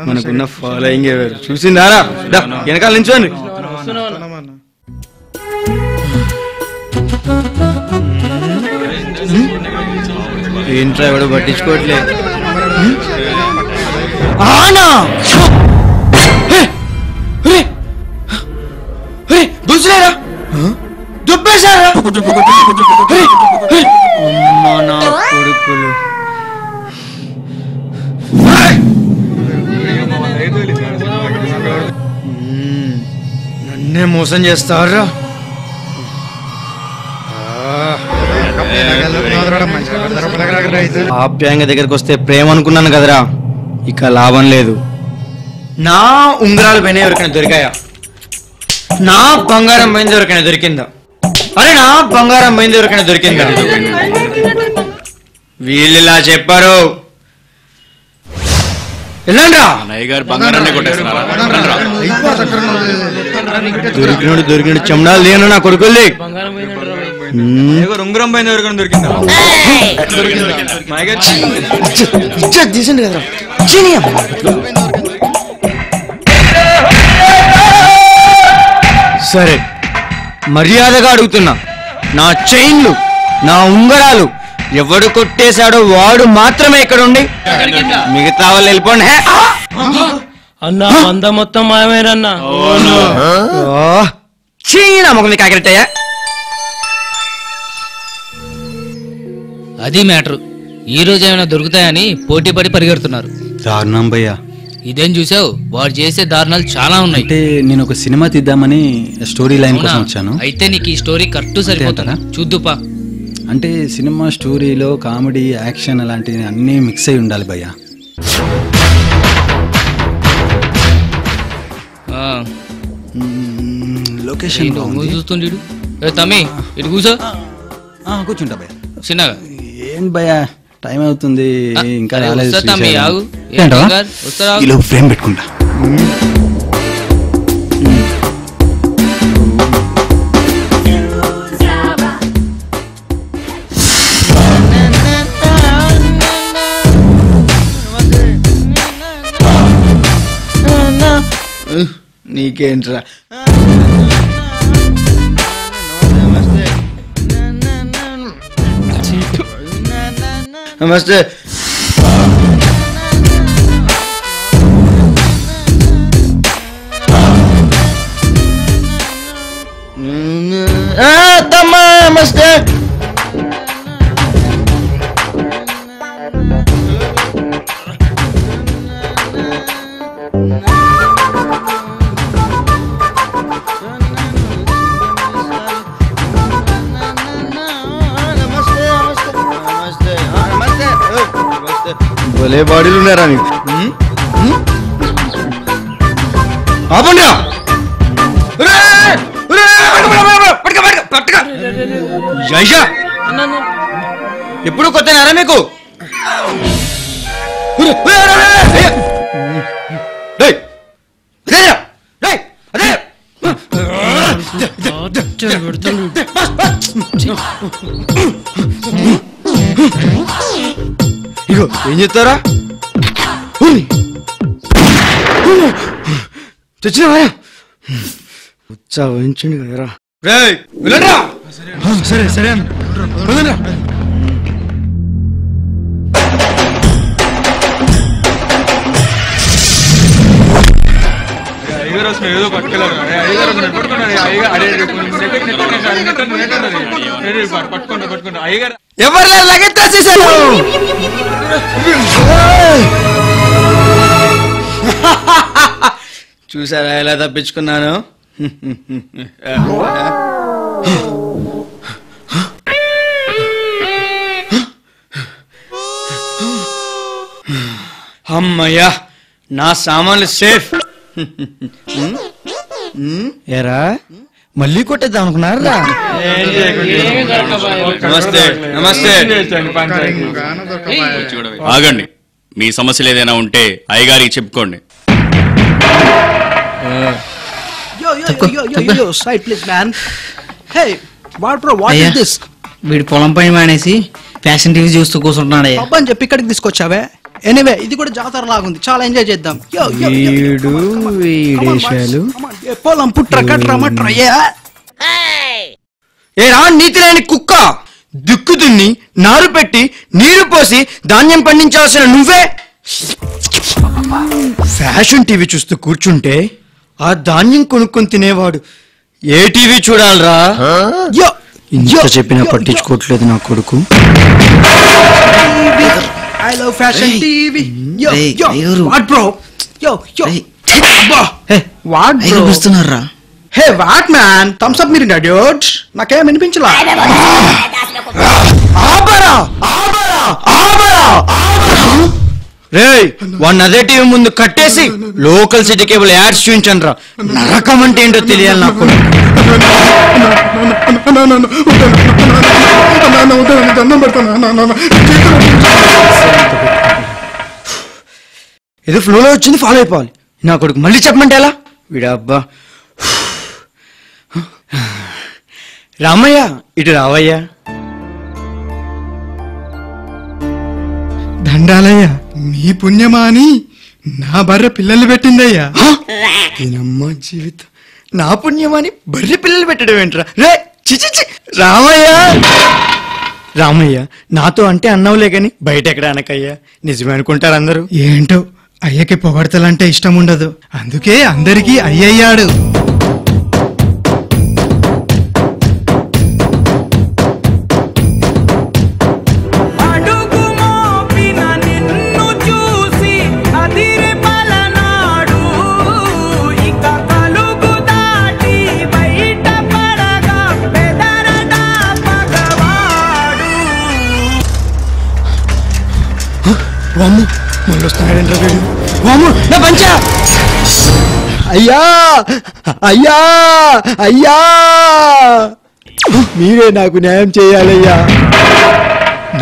మనకున్న ఫాలోయింగ్ చూసిందారా? వెనకాల నించోండి. ఏంట్రా ఎవడు పట్టించుకోవట్లేదు. దుస్సులేరా, దుబ్బేశారా? అమ్మా నా కొడుకులు. నన్నే మోసం చేస్తారా? ఆప్యాయంగా దగ్గరకు వస్తే ప్రేమ అనుకున్నాను కదరా, ఇక లాభం లేదు. నా ఉంగరాలు పైన ఎవరికైనా దొరికాయా? నా బంగారం పైన ఎవరికైనా దొరికిందా? అరే నా బంగారం పైన ఎవరికైనా దొరికిందా? వీళ్ళు ఇలా చెప్పారు. దొరికినడు చెమడాలు లేను నా కొడుకుల్ని. ఉంగరం పైన ఎవరికైనా దొరికిందా? తీసండి కదా. సరే మర్యాదగా అడుగుతున్నా, నా చైన్లు నా ఉంగరాలు ఎవడు కొట్టేశాడో వాడు మాత్రమే ఇక్కడ ఉండి మిగతా వాళ్ళు వెళ్ళిపోండి. అన్నా వంద మొత్తం మాయమేరన్నా. చీనా మొక్క మీకు ఆకలిట్టయ్యా. అది మ్యాటర్. ఈ రోజు ఏమైనా దొరుకుతాయని పోటీ పడి పరిగెడుతున్నారు. దారుణం భయ్యా. ఇదేం చూసావు, వాడు చేసే దారుణాలు చాలా ఉన్నాయి. అంటే నేను ఒక సినిమా తీద్దామని స్టోరీ లైన్ అవునా? కోసం వచ్చాను. అయితే నీకు ఈ స్టోరీ కరెక్ట్ సరిపోతుందా? చూద్దుపా. అంటే సినిమా స్టోరీలో కామెడీ, యాక్షన్ అలాంటివి అన్నీ మిక్స్ అయి ఉండాలి భయ్యా. లొకేషన్ చూస్తుంది తమ్మి, ఇటు కూర్చో. కూర్చుంటా భయ్యా. చిన్నగా ఏం భయ్యా, టైం అవుతుంది ఇంకా అరే రాలేదు. వస్తా తమ్మి, శ్రీశైలం. ఆగు. ఏంటో? వస్తారా? ఈలో ఫ్రేమ్ పెట్టుకుంటా. నీకేంట్రా? నమస్తే. తమ్మా నమస్తే. భలే బాడీలు ఉన్నారా నీకు? ఆపండి. ఎప్పుడు కొత్తనారా మీకు? ఇగో ఏం చెప్తారా? తెచ్చినవా? ఉత్సాహించండి కదరా. సరే సరే ఏదో పట్టుకెళ్ళారు. ఎవరు లగెత్తేసేసారు? చూసారా ఎలా తప్పించుకున్నాను? అమ్మయ్యా, నా సామాన్లు సేఫ్. ఎరా మళ్ళీ కొట్టేద్దాం అనుకున్నారా? నమస్తే నమస్తే. ఆగండి, మీ సమస్యలు ఏదైనా ఉంటే అయ్యగారికి చెప్పుకోండి. వీడి పొలం పని మానేసి ఫ్యాషన్ టీవీ చూస్తూ కూర్చుంటున్నాడే. అని చెప్పి ఇక్కడికి తీసుకొచ్చావే. ఎనీవే ఇది కూడా జాతర లాగుంది, చాలా ఎంజాయ్ చేద్దాం. వీడేశాలు పొలం పుట్ర కట్రమట్రయ్యా. ఏరా నీతి లేని కుక్క, దిక్కు దున్ని నారు పెట్టి నీరు పోసి ధాన్యం పండించాల్సిన నువ్వే ఫ్యాషన్ టీవీ చూస్తూ కూర్చుంటే ఆ ధాన్యం కొనుక్కొని తినేవాడు ఏ టీవీ చూడాలరా? ఇంత చెప్పినా పట్టించుకోవట్లేదు నా కొడుకు. I love fashion TV. Yo, Hey, yo, Ayuru. what bro? Yo, yo. Abba. Hey, what bro? ఐదు వస్తున్నారా? Hey, what man? Thumbs up మీరిండా dude? నాకేం వినిపించలా. ఆపరా ఆపరా ఆపరా. రేయ్ వాడిని అదే టీవీ ముందు కట్టేసి లోకల్ సిటీ కేబుల్ యాడ్స్ చూపించండి రా. నరకం అంటే ఏంటో తెలియాలి నాకు. ఏదో ఫ్లోలో వచ్చింది, ఫాలో అయిపోవాలి. నా కొడుకు మళ్ళీ చెప్పమంటే ఎలా? వీడా అబ్బా. రామయ్య ఇటు రావయ్యా. దండాలయ్యా, మీ పుణ్యమా అని నా బర్రె పిల్లలు పెట్టిందయ్యా. దీనమ్మ జీవితం, నా పుణ్యమని బర్రె పిల్లలు పెట్టడం ఏంట్రా? రే చిచి రామయ్య. రామయ్య నాతో అంటే అన్నవులే గాని బయట ఎక్కడ అనకయ్యా, నిజమే అనుకుంటారు అందరూ. ఏంటో అయ్యకి పొగడతలంటే ఇష్టం ఉండదు, అందుకే అందరికీ అయ్యయ్యాడు. వాము మళ్ళీ వస్తున్నాడంటే వీడు. వాము నా పంచా. అయ్యా అయ్యా అయ్యా, మీరే నాకు న్యాయం చేయాలయ్యా.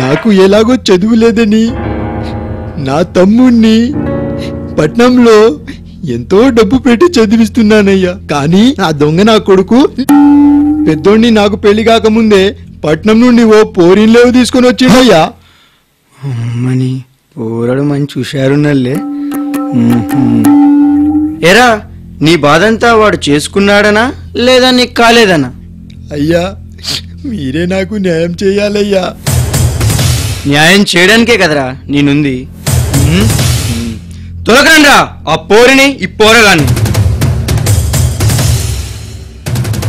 నాకు ఎలాగో చదువు లేదని నా తమ్ముణ్ణి పట్నంలో ఎంతో డబ్బు పెట్టి చదివిస్తున్నానయ్యా. కానీ ఆ దొంగ నా కొడుకు పెద్దోడిని నాకు పెళ్లి కాకముందే పట్నం నుండి ఓ పోరిన్లేవు తీసుకొని వచ్చిండయ్యా. అమ్మని పోరాడు మంచి హుషారున్నల్లే. ఎరా నీ బాధంతా వాడు చేసుకున్నాడనా లేదా నీకు కాలేదనా? అయ్యా మీరే నాకు న్యాయం చేయాలయ్యా. న్యాయం చేయడానికే కదరా నేనుంది. తొలగండ్రా ఆ పోరిని ఈ పోరగాన్ని.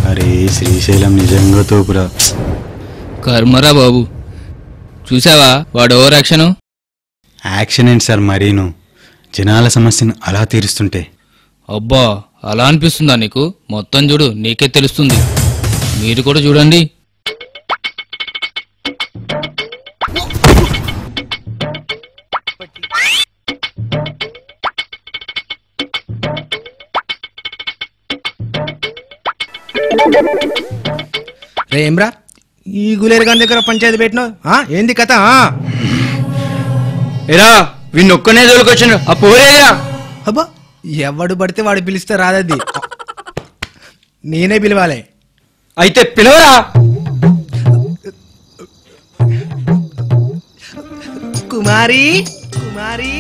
అరే శ్రీశైలం నిజంగా తోపురా. కర్మరా బాబు, చూసావా వాడు ఓవర్ యాక్షన్. యాక్షన్ ఏంటి సార్ మరీను, జనాల సమస్యను అలా తీరుస్తుంటే. అబ్బా అలా అనిపిస్తుందా నీకు? మొత్తం చూడు నీకే తెలుస్తుంది. మీరు కూడా చూడండి. రే ఏమ్రా ఈ గులేరు గారి దగ్గర పంచాయతీ పెట్టినావు? ఏంది కథ? ఎరా వీణ్ ఒక్కనే దొరికొచ్చిన ఆ పోరేరా. అబ్బా ఎవడు పడితే వాడు పిలిస్తే రాదది, నేనే పిలవాలి. అయితే పిలవరా. కుమారి కుమారి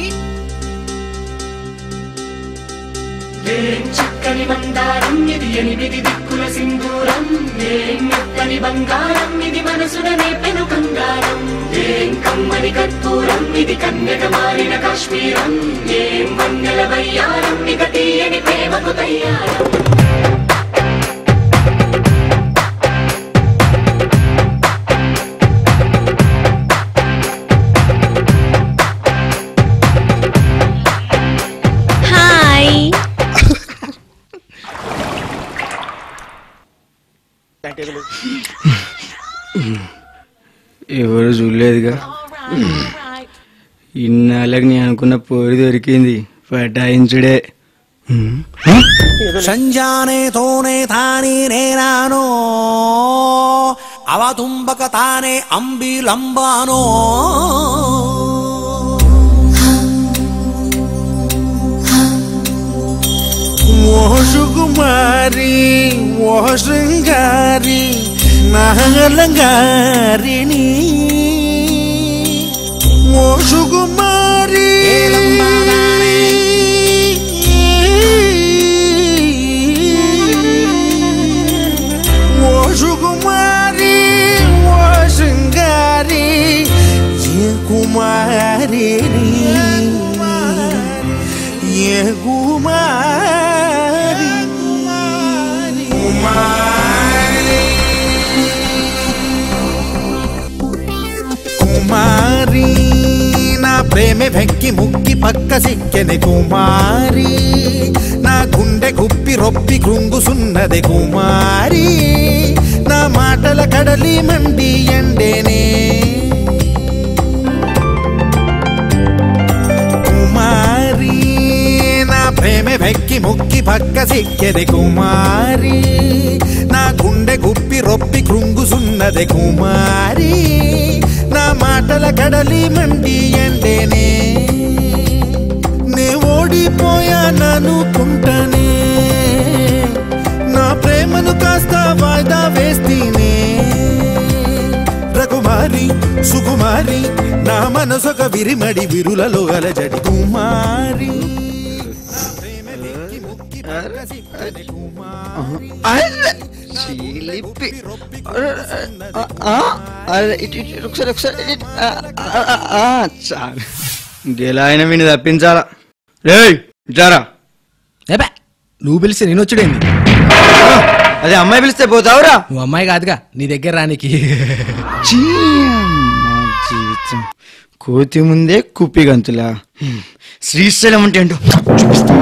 చక్కని బంగారం ఇది 8 దిక్కుల సింధూరం, ఏం మెత్తని బంగారం ఇది మనసుననే పెను బంగారం, ఏం కమ్మని కర్పూరం ఇది కన్యక మారిన కాశ్మీరం, ఏం వన్నెల వయ్యారం ఇక తీయని ప్రేమకు తయ్యారం. ఎవరు చూడలేదుగా. ఇన్నాళ్ళకి నేను అనుకున్న పోరి దొరికింది, పటాయించుడే. సంజానే తోనే తానే నేనానో అవతుంబక తానే అంబిలంబానో ఓ సుకుమారి ఓ శృంగారి నాలంగారిణి ఓ సుకుమారి ఓ సుకుమారి ఓ శృంగారి ఏ కుమారిని ఏ కుమారి కుమారి నా ప్రేమ వెక్కి ముక్కి పక్క సిక్కెని కుమారి నా గుండె గుప్పి రొప్పి కృంగుసున్నది కుమారి నా మాటల కడలి మండి ఎండేనే కుమారి నా ప్రేమ వెక్కి ముక్కి పక్క సిక్కెది కుమారి నా గుండె గుప్పి రొప్పి కృంగుసున్నది కుమారి నా మాటల కడలి మండి ఎండేనే నే ఓడిపోయాననుకుంటానే నా ప్రేమను కాస్త వాయిదా వేస్తీనే రకుమారి సుకుమారి నా మనసొక విరిమడి విరులలో అలజడి కుమారి గెలా అయినా వీడిని తప్పించాలా. రేయ్ ఇట్లారా. నువ్వు పిలిస్తే నేను వచ్చుడేంది? అదే అమ్మాయి పిలిస్తే పోతావురా. నువ్వు అమ్మాయి కాదుగా నీ దగ్గర రానికి. జీవితం కోతి ముందే కుప్పి గంతులా. శ్రీశైలం అంటే ఏంటో చూపిస్తా.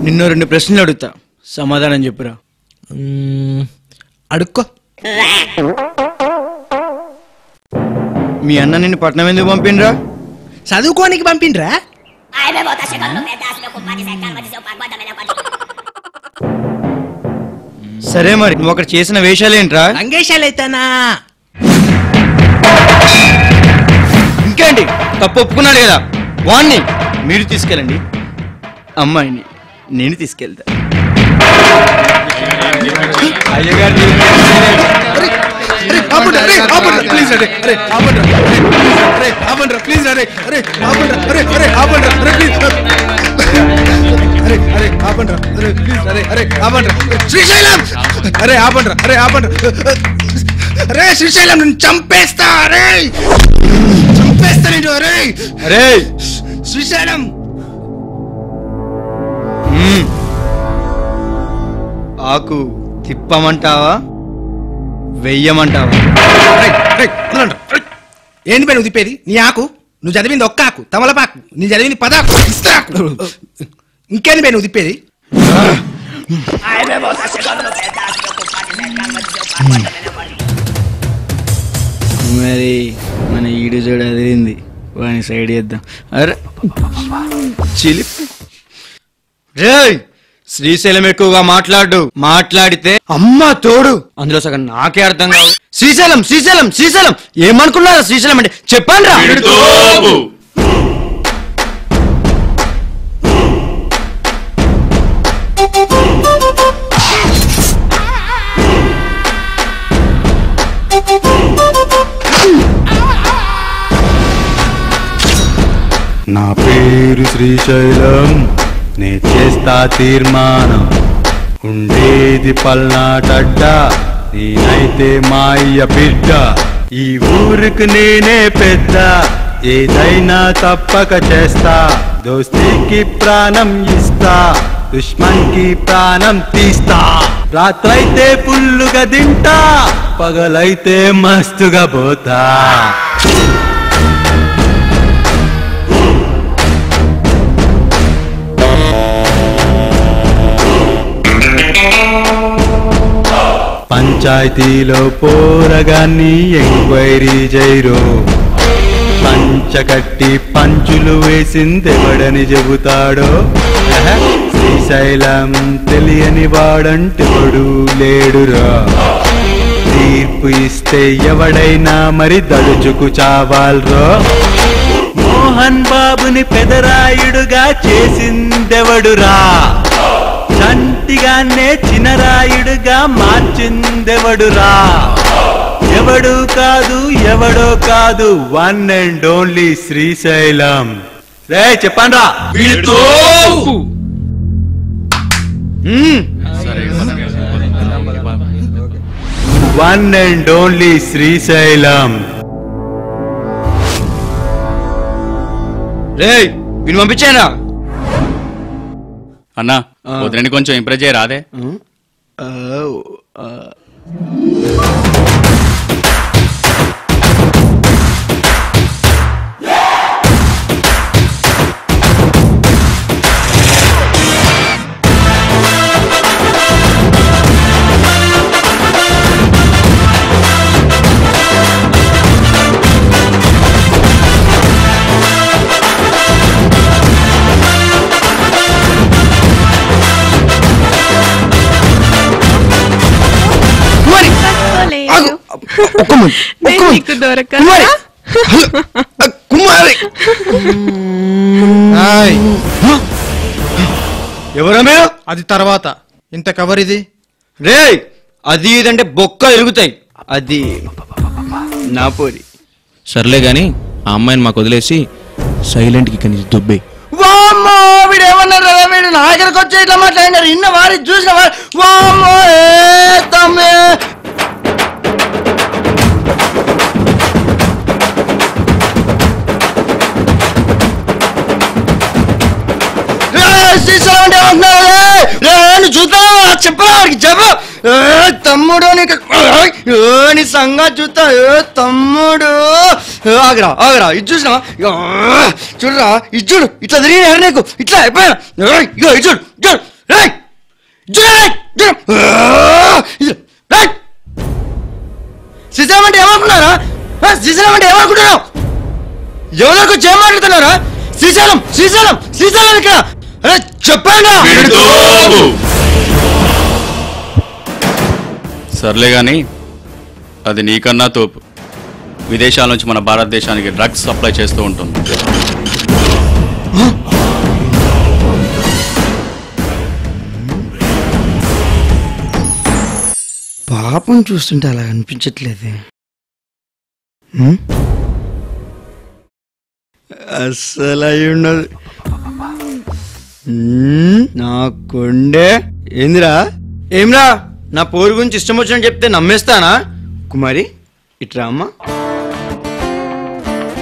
నిన్నో 2 ప్రశ్నలు అడుగుతా, సమాధానం చెప్పురా. అడుక్కో. మీ అన్న నిన్ను పట్నం ఎందుకు పంపిండ్రా? చదువుకోనికి పంపిండ్రా? సరే మరి నువ్వు అక్కడ చేసిన వేషాలేంట్రా? లంగేశాలైతానా? ఇంకేంటి, తప్పు ఒప్పుకున్నాడు కదా, వాణ్ణి మీరు తీసుకెళ్ళండి, అమ్మాయిని నేను తీసుకెళ్తా. శ్రీశైలం అరే ఆపండ్రా, అరే ఆపండ్రా, అరే శ్రీశైలం నేను చంపేస్తా, అరే చంపేస్తా నేను, అరే అరే శ్రీశైలం. ఆకు తిప్పమంటావా వెయ్యమంటావా? ఏంది పై నువ్వు తిప్పేది? నీ ఆకు నువ్వు చదివింది ఒక్క ఆకు తమలపాకు, నీ చదివింది పదాకు ఇస్తాకు. ఇంకేంది పై నువ్వు తిప్పేది? మరి మన ఈడు చూడ అదిరింది, వాని సైడ్ చేద్దాం. అరే చిలిపి రేయ్, శ్రీశైలం ఎక్కువగా మాట్లాడితే అమ్మ తోడు, అందులో సగం నాకే అర్థం కావు. శ్రీశైలం శ్రీశైలం శ్రీశైలం ఏమనుకున్నారా? శ్రీశైలం అంటే చెప్పండి రా. నా పేరు శ్రీశైలం, నే చేస్తా తీర్మానం, ఉండేది పల్నాటడ్డ, నేనైతే మా అయ్య బిడ్డ, ఈ ఊరికి నేనే పెద్ద, ఏదైనా తప్పక చేస్తా, దోస్తీకి ప్రాణం ఇస్తా, దుష్మన్ కి ప్రాణం తీస్తా, రాత్రైతే ఫుల్లుగా తింటా, పగలైతే మస్తుగా పోతా. పంచాయతీలో పోరగాన్ని ఎంక్వైరీ చేయరు, పంచకట్టి పంచులు వేసిందెవడని చెబుతాడో, శ్రీశైలం తెలియని వాడంటెవడు లేడురా, తీర్పు ఇస్తే ఎవడైనా మరి దడుచుకు చావాల్రో, మోహన్ బాబుని పెదరాయుడుగా చేసిందెవడురా, చంటిగానే చినరాయుడుగా మార్చిందెవడురా, ఎవడు కాదు ఎవడో కాదు, వన్ అండ్ ఓన్లీ శ్రీశైలం. రే చెప్పండ్రా. One and only Srisailam. రే విని పంపించారా? అన్నా వదిలేని కొంచెం ఇంప్రెస్ చేయరాదే? ఎవరా మీరు? అది తర్వాత, ఇంత కవర్ ఇది. రే అది ఇదంటే బొక్క ఎరుగుతాయి, అది నా పోరి. సర్లే గాని ఆ అమ్మాయిని మాకు వదిలేసి సైలెంట్ కి కనీసం దుబ్బే. వామ్మో వీడు ఏమన్నారు? వీడు నా దగ్గరకు వచ్చి ఇట్లా మాట్లాడినారు, ఇన్న వారి చూసిన వారు. వామ్మో తమ్మే చూద్దా చెప్పడానికి చెప్పు. తమ్ముడు నీ సంగతి చూస్తా. తమ్ముడు ఆగరా ఆగరా, ఇది చూసినా చూడరా, ఇది చూడు ఇట్లా తిరిగి నీకు ఇట్లా అయిపోయినా. ఇగో ఇది చూడు చూడు శ్రీశైలం అంటే ఏమనుకున్నారా? శ్రీశైలం అంటే ఏమనుకుంటున్నావు? ఎవరికి వచ్చి ఏం మాట్లాడుతున్నారా? శ్రీశైలం శ్రీశైలం శ్రీశైలం ఇక్కడ అరే చెప్పండి. సర్లే గాని అది నీకన్నా తోపు. విదేశాల నుంచి మన భారతదేశానికి డ్రగ్స్ సప్లై చేస్తూ ఉంటుంది. పాపం చూస్తుంటే అలా అనిపించట్లేదే. అస్సలు అయి ఉండదు. నా కొండే ఏందిరా? ఏమ్రా నా పోరు గురించి ఇష్టం వచ్చినట్టు చెప్తే నమ్మేస్తానా? కుమారి ఇట్రా అమ్మా.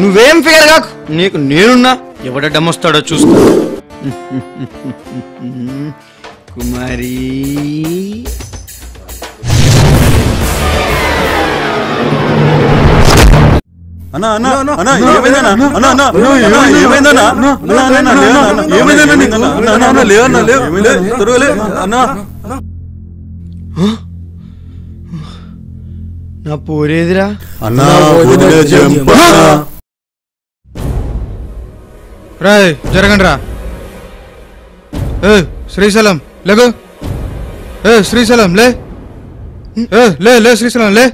నువ్వేం ఫిగర్ కాకు, నీకు నేనున్నా. ఎవడ డమ్మొస్తాడో చూసుకో. కుమారి అన్నా అన్నా అన్నా ఏమైందన్నా? అన్నా అన్నా ఏమైందన్నా? అన్నా అన్నా ఏమైందన్నా నీకు? అన్నా అన్నా లేవన్నా లేవు త్వరగా అన్నా. నా పోరేదిరా? అన్నా రాయ్ జరగండి రా. శ్రీశైలం లేగు. శ్రీశైలం లే లే లే శ్రీశైలం లే.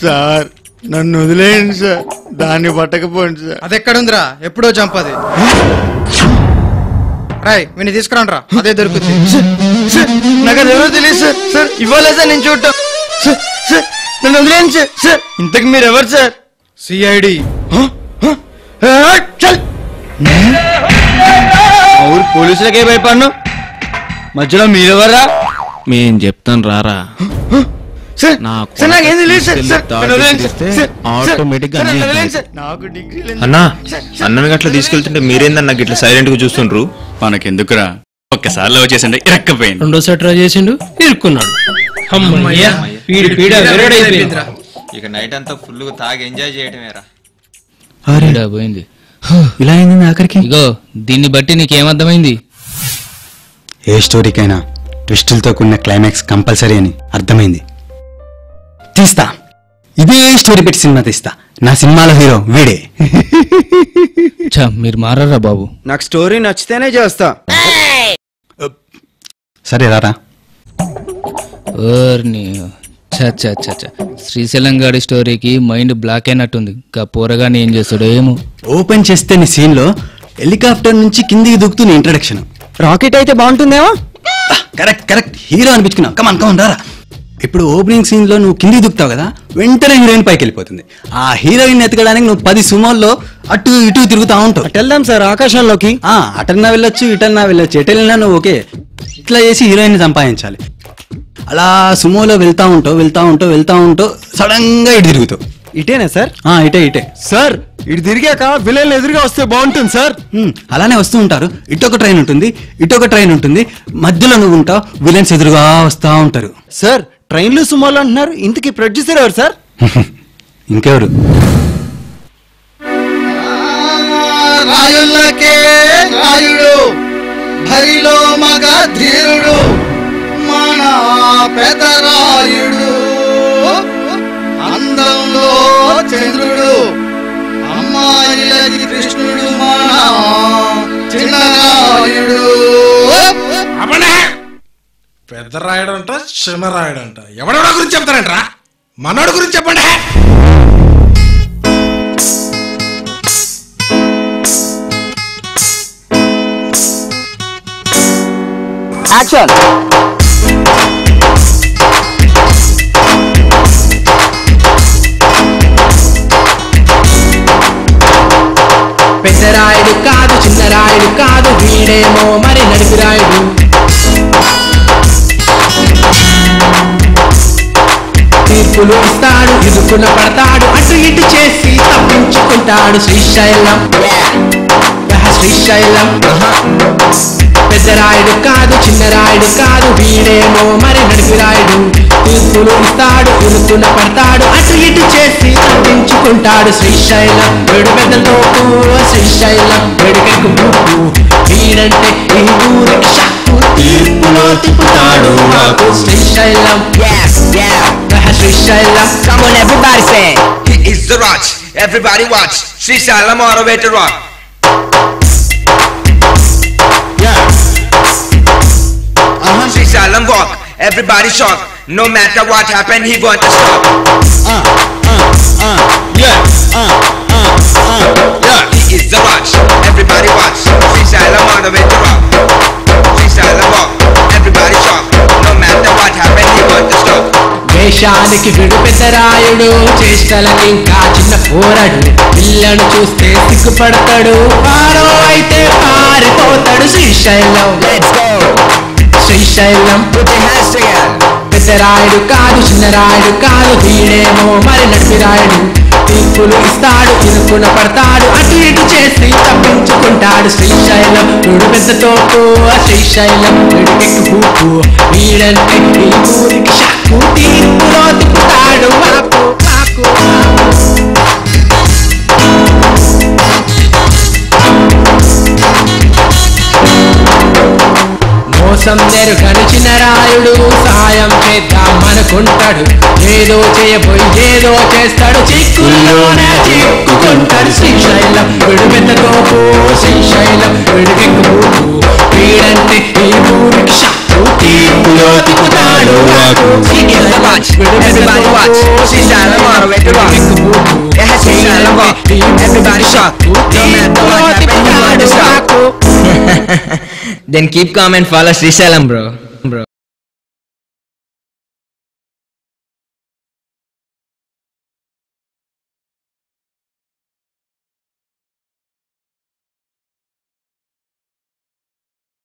సార్ నన్ను వదిలేయండి సార్, దాన్ని పట్టకపోండి సార్. అది ఎక్కడుందిరా? ఎప్పుడో చంపది. రాయ్ వీని తీసుకురాండి రా, అదే దొరుకుతుంది. నాకు అది ఎవరో తెలియదు సార్. సార్ ఇవ్వలే సార్ నేను చూడటం. సార్ నన్ను వదిలేయండి సార్. సార్ ఇంతకు మీరు ఎవరు సార్? సిఐడి. ఊరు పోలీసులకే భయపడ్ను, మధ్యలో మీరెవరా? మేం చెప్తాను రారా. అన్నా అన్నని గట్ల తీసుకెళ్తుంటే మీరేందన్నా గిట్ల సైలెంట్ గా చూస్తుండ్రు? మనకెందుకురా, ఒక్కసారిలో వచ్చేసండి ఇరక్కపోయింది. రెండోసారి ట్రై చేసిండు, ఇరుక్కున్నాడు. ఇక నైట్ అంతా ఫుల్ గా తాగి ఎంజాయ్ చేయటమేరా. పోయింది. ఇలా అయింది ఆఖరికి. ఇగో దీన్ని బట్టి నీకేమర్థమైంది? ఏ స్టోరీకైనా ట్విస్టులతో కూడిన క్లైమాక్స్ కంపల్సరీ అని అర్థమైంది. తీస్తా, ఇదే స్టోరీ పెట్టి సినిమా తీస్తా. నా సినిమాలో హీరో వీడే. మీరు మారరా బాబు. నాకు స్టోరీ నచ్చితేనే చేస్తా. సరే రారా. శ్రీశైలం గారి స్టోరీకి మైండ్ బ్లాక్ అయినట్టుంది. గా పోరగాని ఏం చేస్తాడో ఏమో. ఓపెన్ చేస్తే నీ సీన్ లో హెలికాప్టర్ నుంచి కిందికి దూకుతూ నీ ఇంట్రడక్షన్. రాకెట్ అయితే బాగుంటుందేమో. కరెక్ట్ కరెక్ట్, హీరో అనిపించుకున్నావు. కమాన్ కమాన్ రారా. ఇప్పుడు ఓపెనింగ్ సీన్ లో నువ్వు కిందికి దుక్కుతావు కదా, వెంటనే హీరోయిన్ పైకి వెళ్ళిపోతుంది. ఆ హీరోయిన్ ఎతకడానికి నువ్వు 10 సుమోల్లో అటు ఇటు తిరుగుతా ఉంటావు. అటు వెళ్దాం సార్ ఆకాశంలోకి. అటన్నా వెళ్ళొచ్చు, ఇటన్నా వెళ్ళొచ్చు, ఎటు వెళ్ళినా నువ్వు ఓకే. ఇట్లా చేసి హీరోయిన్ సంపాదించాలి. అలా సుమోలో వెళ్తా ఉంటావు సడన్ గా ఇటు తిరుగుతావు. ఇటేనా సార్? ఇటే ఇటే సార్. ఇటు తిరిగాక విలన్ ఎదురుగా వస్తే బాగుంటుంది సార్. అలానే వస్తూ ఉంటారు. ఇటొక ట్రైన్ ఉంటుంది, మధ్యలో నువ్వు ఉంటావు, విలన్స్ ఎదురుగా వస్తా ఉంటారు. సార్ ట్రైన్లు సుమోలు అంటున్నారు, ఇంతకీ ప్రొడ్యూసర్ ఎవరు సార్? ఇంకెవరు? రాయుళ్ళకే రాయుడు, భరిలో మగ ధీరుడు, మన పెదరాయుడు, అందంలో చంద్రుడు, అమ్మాయిలకి కృష్ణుడు, మన చిన్నరాయుడు. పెద్ద రాయడంట, చిన్న రాయడంట. ఎవడెవడ గురించి చెప్తారంటరా? మనోడి గురించి చెప్పండి. యాక్షన్. పెద్దరాయుడు కాదు, చిన్నరాయుడు కాదు, వీడేమో మరి నడిపిరాయుడు. తీర్పులు ఇస్తాడు, ఇరుకున పడతాడు, అటు ఇటు చేసి తప్పించుకుంటాడు. శ్రీశైలం శ్రీశైలం. పెద్దరాయుడు కాదు, చిన్నరాయుడు కాదు, వీడేమో మరి నడిపిరాయుడు. తీర్పులు ఇస్తాడు, ఇరుకున పడతాడు, అటు ఇటు చేసి తప్పించుకుంటాడు. శ్రీశైలం వేడు పెద్దలతో శ్రీశైలం వేడుకెక్కు ముప్పు. వీడంటే ఈ ఊరికి షాకు, తీర్పులో తిప్పుతాడు నాకు. Srisailam Srisailam. Come on, everybody say. He is the rock. Everybody watch. Srisailam all the way to rock. Srisailam walk. Everybody shock. No matter what happen, he want to stop. He is the rock. Everybody watch. Srisailam all the way to rock. Srisailam walk. Everybody shock. No matter what happen, he want to stop. వేషానికి విడు పెద్దరాయుడు, చేష్టలకి ఇంకా చిన్న పోరడు. పిల్లను చూస్తే సిగ్గుపడతాడు, పారో అయితే పారిపోతాడు. శ్రీశైలం శ్రీశైలం పెద్దరాయుడు కాదు, చిన్నరాయుడు కాదు, వీడేమో మరి నడిపిరాయుడు. తీర్పులు ఇస్తాడు, ఇరుకున పడతాడు, అటు ఇటు చేసి తప్పించుకుంటాడు. శ్రీశైలం విడు పెద్ద తోపు, శ్రీశైలం విడికెక్కు పూపు. వీడంటే ఈ ఊరికి షాకు, తీర్పులో తిప్పుతాడు వాపు వాకు. మోసం జరుగని చిన్నరాయుడు, సాయం చేద్దామనుకుంటాడు. ఏదో చేయబోయి ఏదో చేస్తాడు, చిక్కుల్లోనే చిక్కుకుంటాడు. శ్రీశైలం విడు పెద్ద తోపు, శ్రీశైలం విడికెక్కు పూపు. వీడంటే ఈ ఊరికి షాకు, తీర్పులో తిప్పుతాడు వాకు. Everybody watch. Srisailam all the way to rock. Srisailam walk. Everybody shock. No matter what happen, he want to stop. Then keep calm and follow Srisailam, bro.